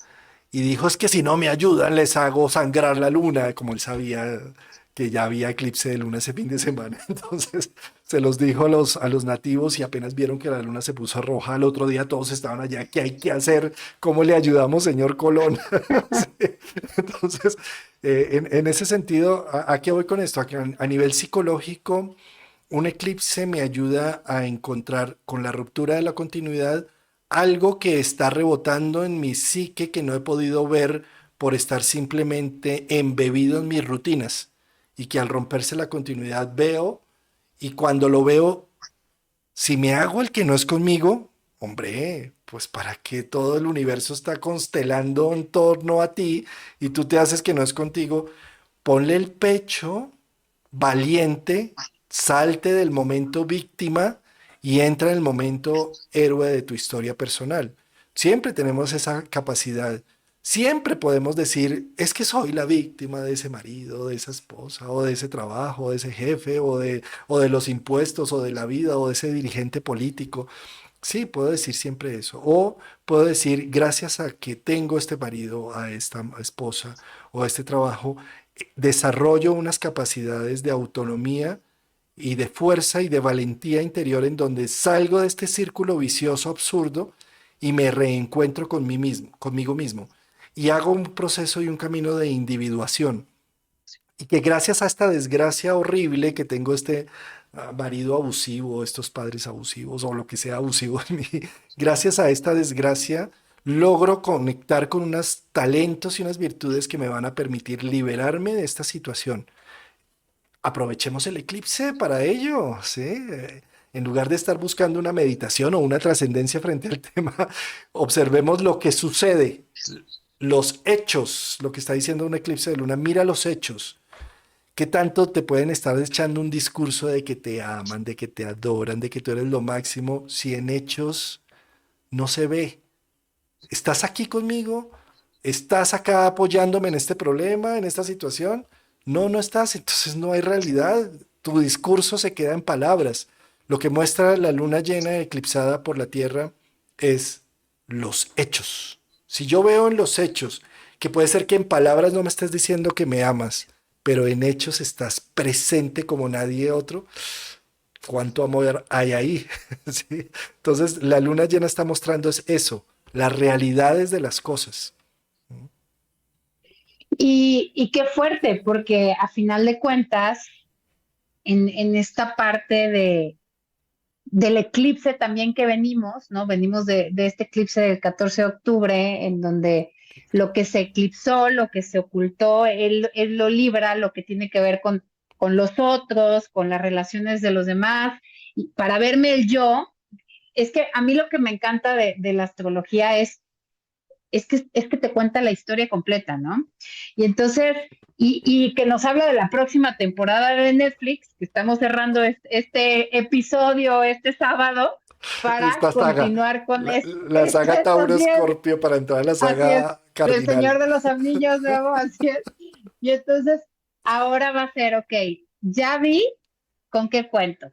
y dijo, es que si no me ayudan les hago sangrar la luna, como él sabía que ya había eclipse de luna ese fin de semana. Entonces se los dijo a los nativos y apenas vieron que la luna se puso roja, al otro día todos estaban allá, ¿qué hay que hacer? ¿Cómo le ayudamos, señor Colón? Sí. Entonces, en ese sentido, ¿a qué voy con esto? A nivel psicológico, un eclipse me ayuda a encontrar con la ruptura de la continuidad algo que está rebotando en mi psique que no he podido ver por estar simplemente embebido en mis rutinas y que al romperse la continuidad veo y cuando lo veo, si me hago el que no es conmigo, hombre, pues para qué todo el universo está constelando en torno a ti y tú te haces que no es contigo, ponle el pecho valiente, salte del momento víctima y entra en el momento héroe de tu historia personal. Siempre tenemos esa capacidad. Siempre podemos decir, es que soy la víctima de ese marido, de esa esposa, o de ese trabajo, de ese jefe, o de los impuestos, o de la vida, o de ese dirigente político. Sí, puedo decir siempre eso. O puedo decir, gracias a que tengo este marido, a esta esposa o a este trabajo, desarrollo unas capacidades de autonomía y de fuerza y de valentía interior en donde salgo de este círculo vicioso absurdo y me reencuentro con mí mismo, conmigo mismo. Y hago un proceso y un camino de individuación. Y que gracias a esta desgracia horrible que tengo este marido abusivo, estos padres abusivos o lo que sea abusivo en mí, gracias a esta desgracia logro conectar con unos talentos y unas virtudes que me van a permitir liberarme de esta situación. Aprovechemos el eclipse para ello, ¿sí? En lugar de estar buscando una meditación o una trascendencia frente al tema, observemos lo que sucede, los hechos, lo que está diciendo un eclipse de luna, mira los hechos. ¿Qué tanto te pueden estar echando un discurso de que te aman, de que te adoran, de que tú eres lo máximo, si en hechos no se ve? ¿Estás aquí conmigo? ¿Estás acá apoyándome en este problema, en esta situación? No, no estás, entonces no hay realidad. Tu discurso se queda en palabras. Lo que muestra la luna llena eclipsada por la Tierra es los hechos. Si yo veo en los hechos, que puede ser que en palabras no me estés diciendo que me amas, pero en hechos estás presente como nadie otro, ¿cuánto amor hay ahí? ¿Sí? Entonces, la luna llena está mostrando es eso, las realidades de las cosas. Y qué fuerte, porque a final de cuentas, en esta parte del eclipse también que venimos, ¿no? Venimos de este eclipse del 14 de octubre, en donde lo que se eclipsó, lo que se ocultó, él lo libra, lo que tiene que ver con los otros, con las relaciones de los demás, y para verme el yo, es que a mí lo que me encanta de la astrología es que te cuenta la historia completa, ¿no? Y entonces, y que nos habla de la próxima temporada de Netflix, que estamos cerrando este episodio este sábado para Esta saga, continuar con la saga Tauro así es, Escorpio para entrar a la así es, saga del Cardinal. Señor de los Anillos, luego, así es. Y entonces, ahora va a ser, ok, ya vi con qué cuento.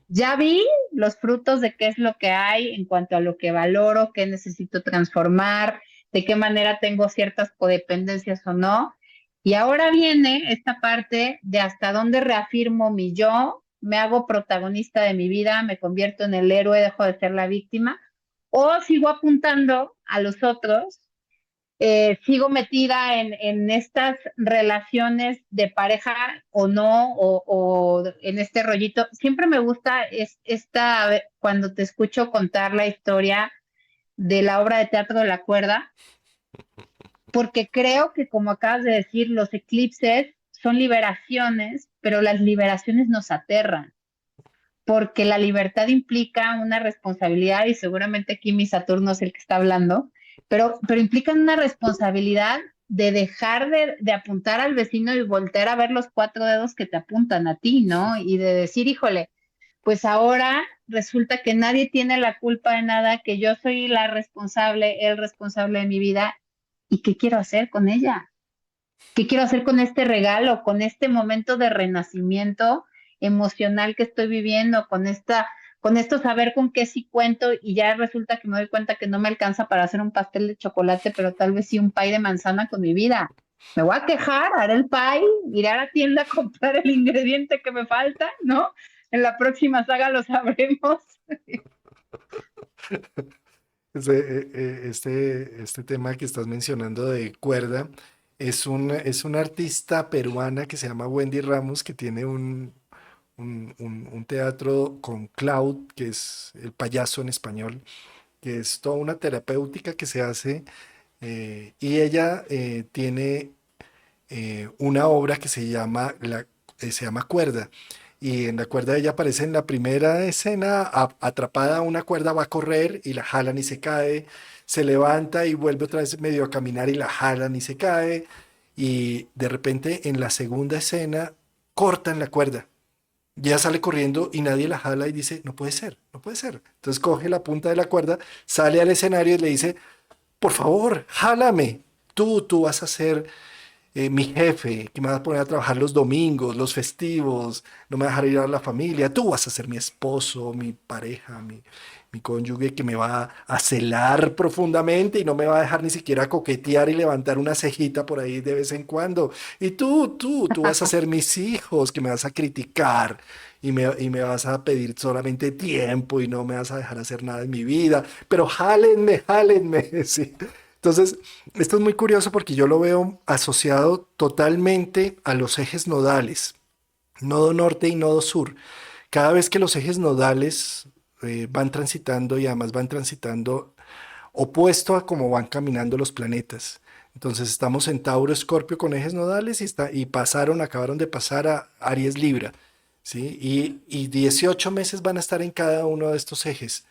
Ya vi los frutos de qué es lo que hay en cuanto a lo que valoro, qué necesito transformar, de qué manera tengo ciertas codependencias o no. Y ahora viene esta parte de hasta dónde reafirmo mi yo, me hago protagonista de mi vida, me convierto en el héroe, dejo de ser la víctima, o sigo apuntando a los otros, sigo metida en estas relaciones de pareja o no, o en este rollito. Siempre me gusta cuando te escucho contar la historia de la obra de teatro de la cuerda, porque creo que, como acabas de decir, los eclipses son liberaciones, pero las liberaciones nos aterran, porque la libertad implica una responsabilidad, y seguramente aquí mi Saturno es el que está hablando, pero implica una responsabilidad de dejar de apuntar al vecino y voltear a ver los cuatro dedos que te apuntan a ti, ¿no? Y de decir, híjole, pues ahora resulta que nadie tiene la culpa de nada, que yo soy la responsable, el responsable de mi vida, ¿y qué quiero hacer con ella? ¿Qué quiero hacer con este regalo, con este momento de renacimiento emocional que estoy viviendo, con esto saber con qué sí cuento y ya resulta que me doy cuenta que no me alcanza para hacer un pastel de chocolate, pero tal vez sí un pie de manzana con mi vida? Me voy a quejar, haré el pie, iré a la tienda a comprar el ingrediente que me falta, ¿no? En la próxima saga lo sabremos. Este tema que estás mencionando de cuerda es una artista peruana que se llama Wendy Ramos, que tiene un teatro con Cloud, que es el payaso en español, que es toda una terapéutica que se hace, y ella tiene una obra que se llama Cuerda. Y en la cuerda ella aparece en la primera escena, atrapada a una cuerda, va a correr y la jalan y se cae, se levanta y vuelve otra vez medio a caminar y la jalan y se cae. Y de repente en la segunda escena cortan la cuerda. Y ella sale corriendo y nadie la jala y dice, no puede ser, no puede ser. Entonces coge la punta de la cuerda, sale al escenario y le dice, por favor, jálame. Tú vas a ser mi jefe, que me va a poner a trabajar los domingos, los festivos, no me va a dejar ir a la familia. Tú vas a ser mi esposo, mi pareja, mi cónyuge, que me va a celar profundamente y no me va a dejar ni siquiera coquetear y levantar una cejita por ahí de vez en cuando. Y tú vas a ser mis hijos, que me vas a criticar. Y me vas a pedir solamente tiempo y no me vas a dejar hacer nada en mi vida. Pero jálenme, jálenme. Sí. Entonces, esto es muy curioso porque yo lo veo asociado totalmente a los ejes nodales, nodo norte y nodo sur. Cada vez que los ejes nodales van transitando y además van transitando opuesto a cómo van caminando los planetas. Entonces estamos en Tauro Escorpio con ejes nodales y acabaron de pasar a Aries Libra, ¿sí? Y 18 meses van a estar en cada uno de estos ejes.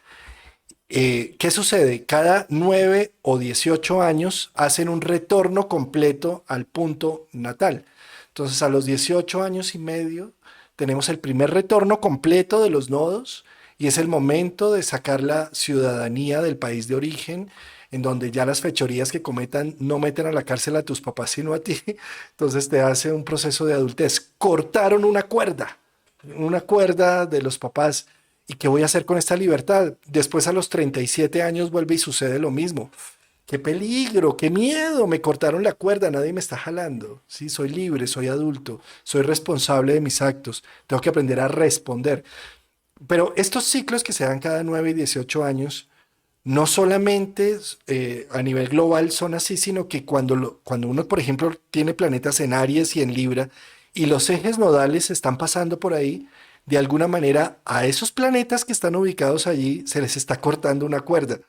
¿Qué sucede? Cada 9 o 18 años hacen un retorno completo al punto natal. Entonces, a los 18 años y medio tenemos el primer retorno completo de los nodos y es el momento de sacar la ciudadanía del país de origen, en donde ya las fechorías que cometan no meten a la cárcel a tus papás, sino a ti. Entonces te hace un proceso de adultez. Cortaron una cuerda de los papás. ¿Y qué voy a hacer con esta libertad? Después a los 37 años vuelve y sucede lo mismo. ¡Qué peligro! ¡Qué miedo! Me cortaron la cuerda, nadie me está jalando. Sí, soy libre, soy adulto, soy responsable de mis actos. Tengo que aprender a responder. Pero estos ciclos que se dan cada 9 y 18 años, no solamente a nivel global son así, sino que cuando uno, por ejemplo, tiene planetas en Aries y en Libra y los ejes nodales están pasando por ahí, de alguna manera a esos planetas que están ubicados allí se les está cortando una cuerda.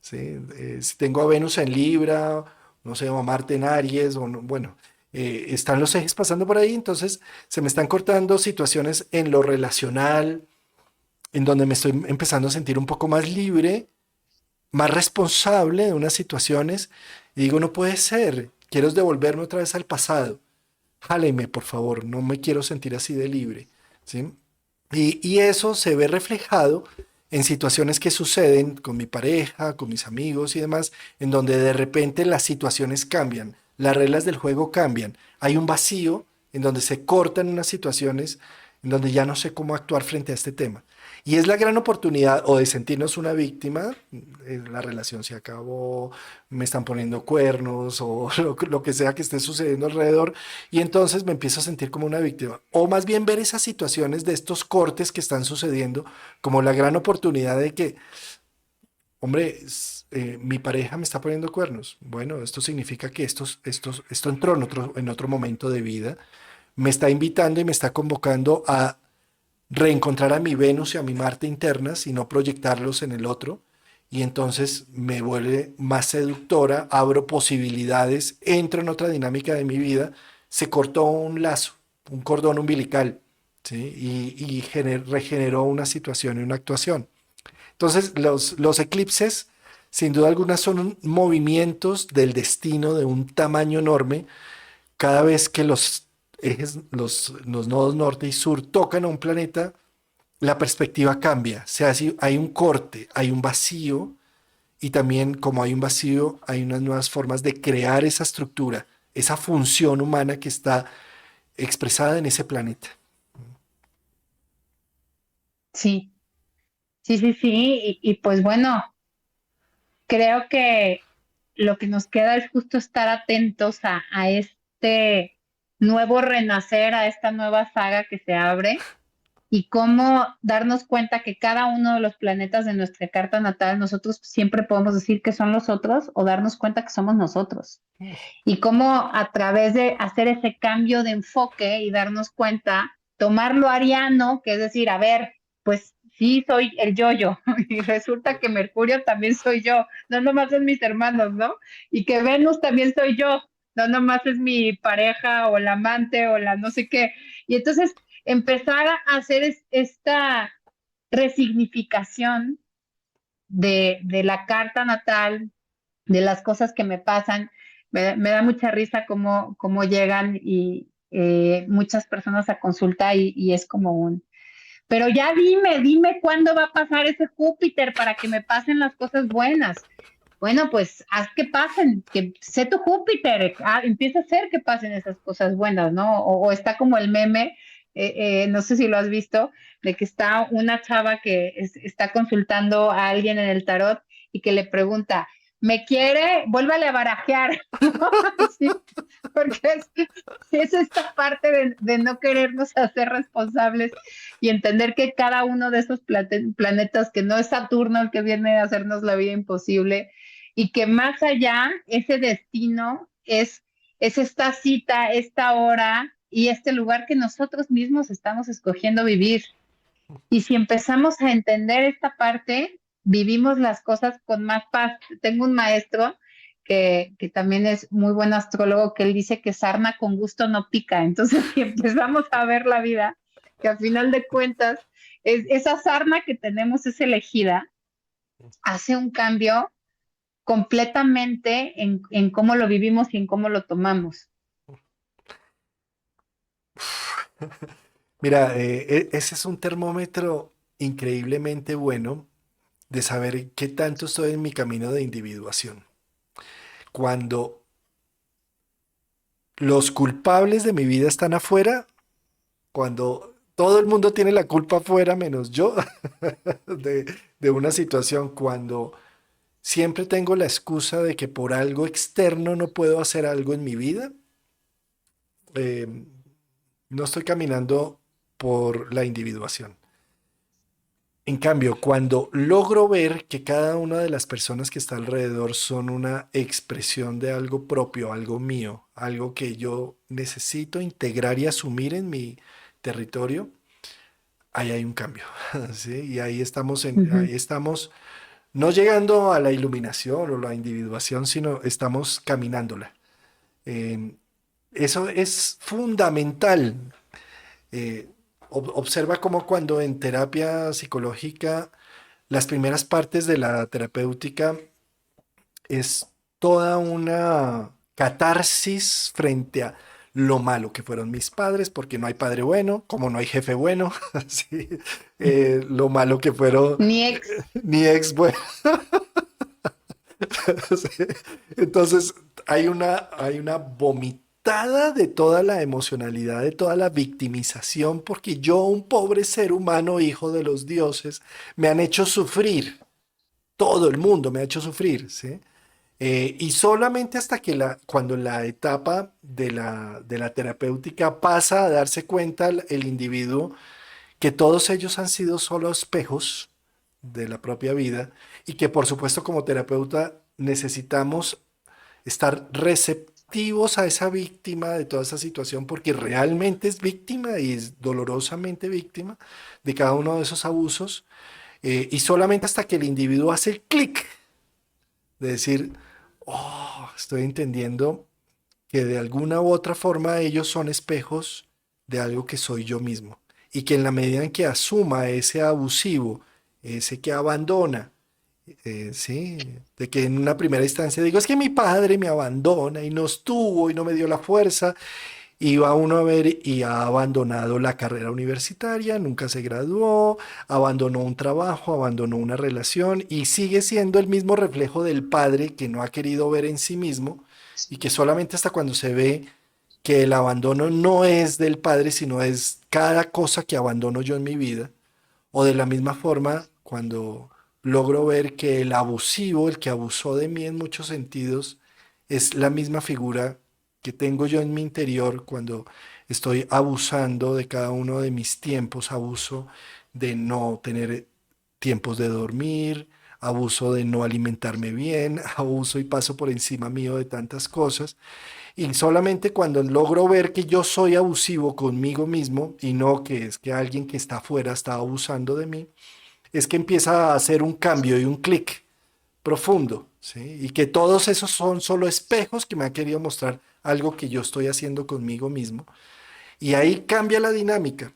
¿Sí? Si tengo a Venus en Libra, no sé, o a Marte en Aries, o bueno, están los ejes pasando por ahí, entonces se me están cortando situaciones en lo relacional, en donde me estoy empezando a sentir un poco más libre, más responsable de unas situaciones, y digo, no puede ser, quiero devolverme otra vez al pasado. Jáleme, por favor, no me quiero sentir así de libre, ¿sí? Y eso se ve reflejado en situaciones que suceden con mi pareja, con mis amigos y demás, en donde de repente las situaciones cambian, las reglas del juego cambian, hay un vacío en donde se cortan unas situaciones en donde ya no sé cómo actuar frente a este tema. Y es la gran oportunidad o de sentirnos una víctima, la relación se acabó, me están poniendo cuernos o lo que sea que esté sucediendo alrededor, y entonces me empiezo a sentir como una víctima. O más bien ver esas situaciones de estos cortes que están sucediendo como la gran oportunidad de que, hombre, mi pareja me está poniendo cuernos. Bueno, esto significa que esto entró en otro momento de vida, me está invitando y me está convocando a reencontrar a mi Venus y a mi Marte internas y no proyectarlos en el otro. Y entonces me vuelve más seductora, abro posibilidades, entro en otra dinámica de mi vida, se cortó un lazo, un cordón umbilical, ¿sí? Y regeneró una situación y una actuación. Entonces los eclipses, sin duda alguna, son movimientos del destino de un tamaño enorme cada vez que los ejes, los nodos norte y sur tocan a un planeta, la perspectiva cambia. O sea, si hay un corte, hay un vacío, y también como hay un vacío, hay unas nuevas formas de crear esa estructura, esa función humana que está expresada en ese planeta. Sí, sí, sí, sí. Y pues bueno, creo que lo que nos queda es justo estar atentos a este nuevo renacer, a esta nueva saga que se abre y cómo darnos cuenta que cada uno de los planetas de nuestra carta natal, nosotros siempre podemos decir que son los otros o darnos cuenta que somos nosotros. Y cómo a través de hacer ese cambio de enfoque y darnos cuenta, tomarlo ariano, que es decir, a ver, pues sí soy el yo-yo, y resulta que Mercurio también soy yo, no nomás son mis hermanos, ¿no? Y que Venus también soy yo, no nomás es mi pareja o la amante o la no sé qué. Y entonces empezar a hacer esta resignificación de la carta natal, de las cosas que me pasan. Me da mucha risa cómo llegan y muchas personas a consulta y es como pero ya dime cuándo va a pasar ese Júpiter para que me pasen las cosas buenas. Bueno, pues haz que pasen, que sé tu Júpiter, empieza a hacer que pasen esas cosas buenas, ¿no? O está como el meme, no sé si lo has visto, de que está una chava que está consultando a alguien en el tarot y que le pregunta, ¿me quiere? Vuélvale a barajear, ¿no? Sí, porque es esta parte de no querernos hacer responsables y entender que cada uno de esos planetas, que no es Saturno el que viene a hacernos la vida imposible, y que más allá ese destino es esta cita, esta hora y este lugar que nosotros mismos estamos escogiendo vivir. Y si empezamos a entender esta parte, vivimos las cosas con más paz. Tengo un maestro que también es muy buen astrólogo, que él dice que sarna con gusto no pica. Entonces, si empezamos a ver la vida, que al final de cuentas, esa sarna que tenemos es elegida, hace un cambio completamente en cómo lo vivimos y en cómo lo tomamos. Mira, ese es un termómetro increíblemente bueno de saber qué tanto estoy en mi camino de individuación. Cuando los culpables de mi vida están afuera, cuando todo el mundo tiene la culpa afuera menos yo de una situación, cuando siempre tengo la excusa de que por algo externo no puedo hacer algo en mi vida, eh, no estoy caminando por la individuación. En cambio, cuando logro ver que cada una de las personas que está alrededor son una expresión de algo propio, algo mío, algo que yo necesito integrar y asumir en mi territorio, ahí hay un cambio, ¿sí? Y Ujú. ahí estamos, no llegando a la iluminación o la individuación, sino estamos caminándola. Eh, Eso es fundamental. Eh, Observa cómo cuando en terapia psicológica, las primeras partes de la terapéutica es toda una catarsis frente a lo malo que fueron mis padres, porque no hay padre bueno, como no hay jefe bueno, así, lo malo que fueron Mi ex. ni ex bueno. Sí. Entonces hay una vomitada de toda la emocionalidad, de toda la victimización, porque yo, un pobre ser humano, hijo de los dioses, me han hecho sufrir. Todo el mundo me ha hecho sufrir, ¿sí? Y solamente hasta que cuando la etapa de la terapéutica pasa a darse cuenta el individuo que todos ellos han sido solo espejos de la propia vida y que por supuesto como terapeuta necesitamos estar receptivos a esa víctima de toda esa situación porque realmente es víctima y es dolorosamente víctima de cada uno de esos abusos, y solamente hasta que el individuo hace el clic de decir, oh, estoy entendiendo que de alguna u otra forma ellos son espejos de algo que soy yo mismo. Y que en la medida en que asuma ese abusivo, ese que abandona, sí, de que en una primera instancia digo, es que mi padre me abandona y no estuvo y no me dio la fuerza, y va uno a ver y ha abandonado la carrera universitaria, nunca se graduó, abandonó un trabajo, abandonó una relación y sigue siendo el mismo reflejo del padre que no ha querido ver en sí mismo y que solamente hasta cuando se ve que el abandono no es del padre, sino es cada cosa que abandono yo en mi vida, o de la misma forma cuando logro ver que el abusivo, el que abusó de mí en muchos sentidos, es la misma figura que tengo yo en mi interior cuando estoy abusando de cada uno de mis tiempos, abuso de no tener tiempos de dormir, abuso de no alimentarme bien, abuso y paso por encima mío de tantas cosas. Y solamente cuando logro ver que yo soy abusivo conmigo mismo y no que es que alguien que está afuera está abusando de mí, es que empieza a hacer un cambio y un clic profundo, ¿sí? Y que todos esos son solo espejos que me han querido mostrar algo que yo estoy haciendo conmigo mismo. Y ahí cambia la dinámica.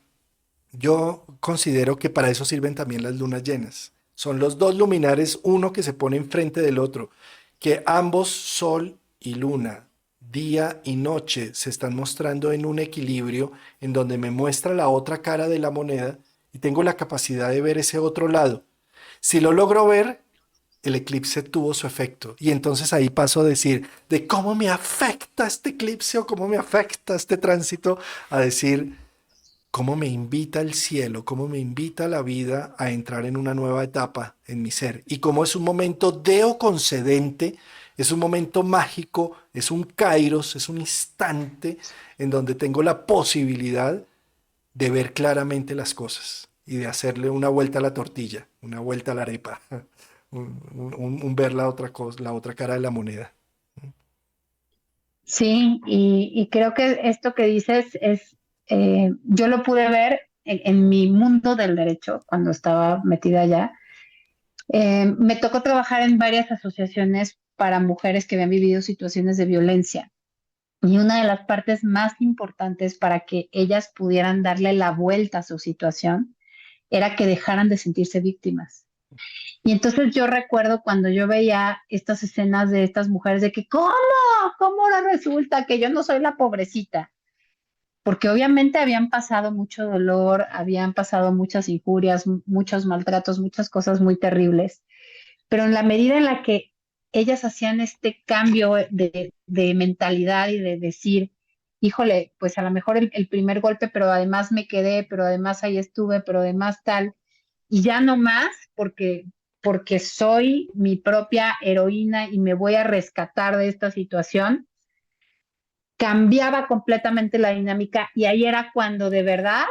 Yo considero que para eso sirven también las lunas llenas. Son los dos luminares, uno que se pone enfrente del otro, que ambos, sol y luna, día y noche, se están mostrando en un equilibrio en donde me muestra la otra cara de la moneda y tengo la capacidad de ver ese otro lado. Si lo logro ver, el eclipse tuvo su efecto. Y entonces ahí paso a decir de cómo me afecta este eclipse o cómo me afecta este tránsito, a decir cómo me invita el cielo, cómo me invita la vida a entrar en una nueva etapa en mi ser. Y cómo es un momento deo-concedente, es un momento mágico, es un kairos, es un instante en donde tengo la posibilidad de ver claramente las cosas y de hacerle una vuelta a la tortilla, una vuelta a la arepa, un ver la otra cosa, la otra cara de la moneda. Sí, y creo que esto que dices es, yo lo pude ver en mi mundo del derecho cuando estaba metida allá. Me tocó trabajar en varias asociaciones para mujeres que habían vivido situaciones de violencia. Y una de las partes más importantes para que ellas pudieran darle la vuelta a su situación era que dejaran de sentirse víctimas. Y entonces yo recuerdo cuando yo veía estas escenas de estas mujeres de que, ¿cómo? ¿Cómo ahora resulta que yo no soy la pobrecita? Porque obviamente habían pasado mucho dolor, habían pasado muchas injurias, muchos maltratos, muchas cosas muy terribles, pero en la medida en la que ellas hacían este cambio de mentalidad y de decir, híjole, pues a lo mejor el primer golpe, pero además me quedé, pero además ahí estuve, pero además tal, y ya no más, porque soy mi propia heroína y me voy a rescatar de esta situación, cambiaba completamente la dinámica y ahí era cuando de verdad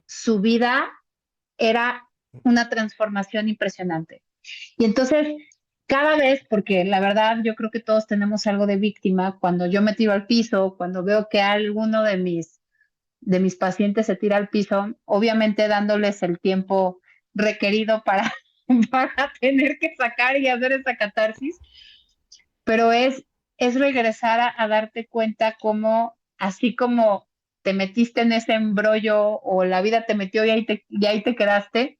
su vida era una transformación impresionante. Y entonces, cada vez, porque la verdad yo creo que todos tenemos algo de víctima, cuando yo me tiro al piso, cuando veo que alguno de mis pacientes se tira al piso, obviamente dándoles el tiempo requerido para, para tener que sacar y hacer esa catarsis, pero es regresar a darte cuenta cómo, así como te metiste en ese embrollo o la vida te metió y ahí te quedaste,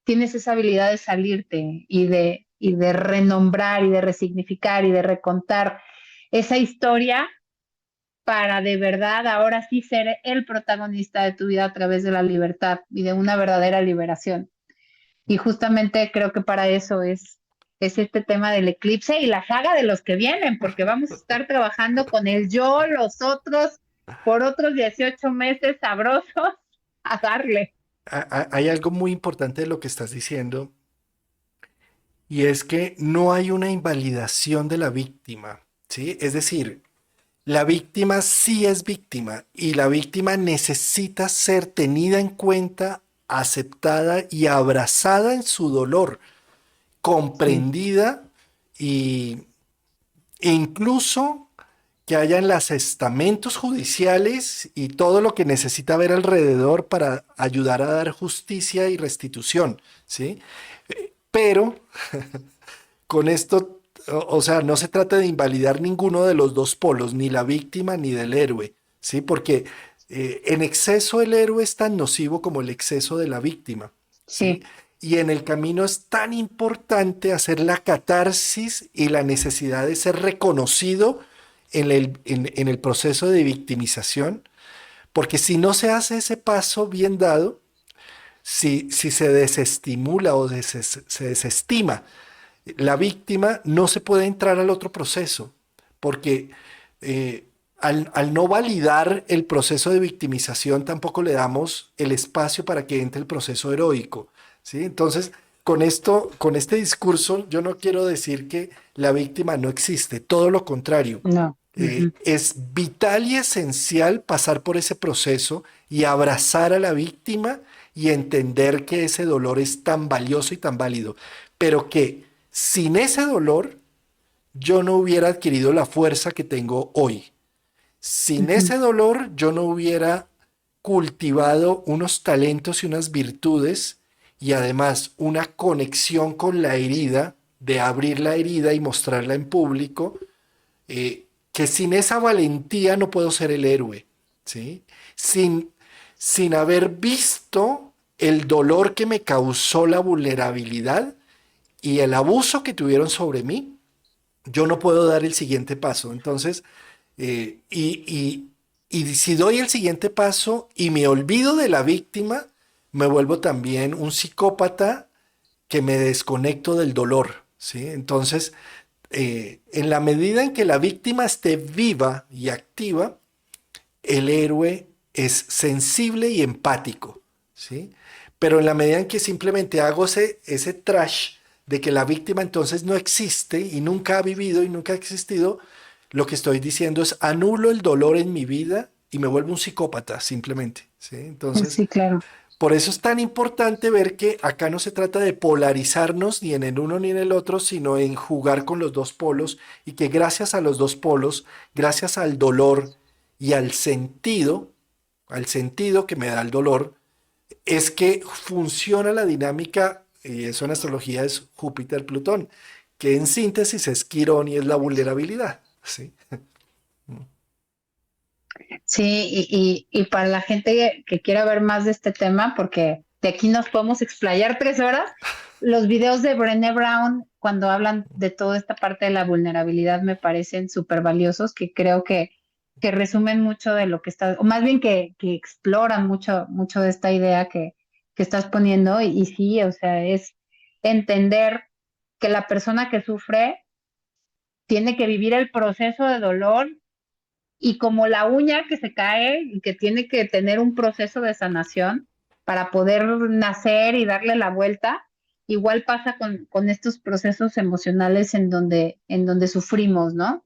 tienes esa habilidad de salirte y de renombrar y de resignificar y de recontar esa historia para de verdad ahora sí ser el protagonista de tu vida a través de la libertad y de una verdadera liberación. Y justamente creo que para eso es este tema del eclipse y la saga de los que vienen, porque vamos a estar trabajando con el yo, los otros, por otros 18 meses sabrosos a darle. Hay algo muy importante de lo que estás diciendo y es que no hay una invalidación de la víctima, ¿sí? Es decir, la víctima sí es víctima y la víctima necesita ser tenida en cuenta, aceptada y abrazada en su dolor, Sí, comprendida y, e incluso que hayan los estamentos judiciales y todo lo que necesita ver alrededor para ayudar a dar justicia y restitución, ¿sí? Pero con esto, o sea, no se trata de invalidar ninguno de los dos polos, ni la víctima ni del héroe, ¿sí? Porque en exceso el héroe es tan nocivo como el exceso de la víctima, ¿sí? sí, Y en el camino es tan importante hacer la catarsis y la necesidad de ser reconocido en el proceso de victimización, porque si no se hace ese paso bien dado, si se desestimula o se desestima la víctima, no se puede entrar al otro proceso, porque al no validar el proceso de victimización, tampoco le damos el espacio para que entre el proceso heroico, ¿sí? Entonces, con esto, con este discurso, yo no quiero decir que la víctima no existe, todo lo contrario. no. Ujú. Es vital y esencial pasar por ese proceso y abrazar a la víctima y entender que ese dolor es tan valioso y tan válido, pero que sin ese dolor yo no hubiera adquirido la fuerza que tengo hoy. Sin Ujú. ese dolor yo no hubiera cultivado unos talentos y unas virtudes y además una conexión con la herida, de abrir la herida y mostrarla en público, que sin esa valentía no puedo ser el héroe, ¿sí? Sin, sin haber visto el dolor que me causó la vulnerabilidad y el abuso que tuvieron sobre mí, yo no puedo dar el siguiente paso. Entonces, eh, y, y, y si doy el siguiente paso y me olvido de la víctima, me vuelvo también un psicópata que me desconecto del dolor, ¿sí? Entonces, en la medida en que la víctima esté viva y activa, el héroe es sensible y empático, ¿sí? Pero en la medida en que simplemente hago ese trash de que la víctima entonces no existe y nunca ha vivido y nunca ha existido, lo que estoy diciendo es anulo el dolor en mi vida y me vuelvo un psicópata simplemente, ¿sí? Entonces, Sí, claro. por eso es tan importante ver que acá no se trata de polarizarnos ni en el uno ni en el otro, sino en jugar con los dos polos y que gracias a los dos polos, gracias al dolor y al sentido que me da el dolor, es que funciona la dinámica, y eso en astrología es Júpiter-Plutón, que en síntesis es Quirón y es la vulnerabilidad, ¿sí? Sí, y para la gente que quiera ver más de este tema, porque de aquí nos podemos explayar 3 horas, los videos de Brené Brown, cuando hablan de toda esta parte de la vulnerabilidad, me parecen súper valiosos, que creo que resumen mucho de lo que está, o más bien que exploran mucho, mucho de esta idea que estás poniendo, y sí, o sea, es entender que la persona que sufre tiene que vivir el proceso de dolor y como la uña que se cae y que tiene que tener un proceso de sanación para poder nacer y darle la vuelta, igual pasa con estos procesos emocionales en donde sufrimos, ¿no?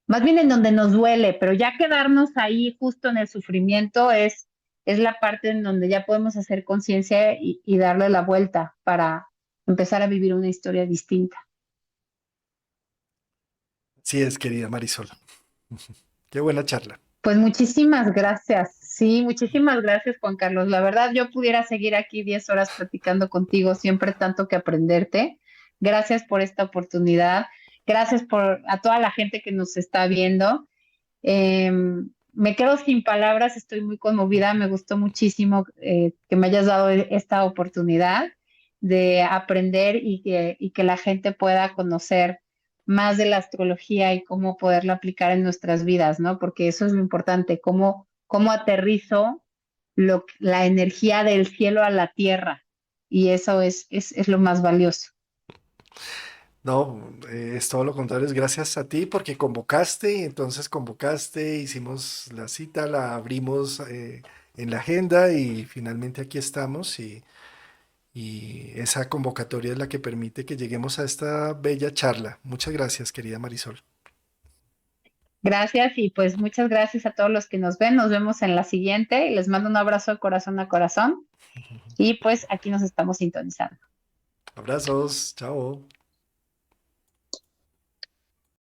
Más bien en donde nos duele, pero ya quedarnos ahí justo en el sufrimiento es la parte en donde ya podemos hacer conciencia y darle la vuelta para empezar a vivir una historia distinta. Sí es, querida Marisol. Qué buena charla. Pues muchísimas gracias. Sí, muchísimas gracias, Juan Carlos. La verdad, yo pudiera seguir aquí 10 horas platicando contigo, siempre tanto que aprenderte. Gracias por esta oportunidad. Gracias por a toda la gente que nos está viendo. Me quedo sin palabras, estoy muy conmovida. Me gustó muchísimo que me hayas dado esta oportunidad de aprender y que la gente pueda conocer más de la astrología y cómo poderla aplicar en nuestras vidas, ¿no? Porque eso es lo importante, cómo aterrizo la energía del cielo a la tierra. Y eso es lo más valioso. No, es todo lo contrario, es gracias a ti porque convocaste, y entonces convocaste, hicimos la cita, la abrimos en la agenda y finalmente aquí estamos y esa convocatoria es la que permite que lleguemos a esta bella charla. Muchas gracias, querida Marisol. Gracias y pues muchas gracias a todos los que nos ven. Nos vemos en la siguiente y les mando un abrazo de corazón a corazón y pues aquí nos estamos sintonizando. Abrazos, chao.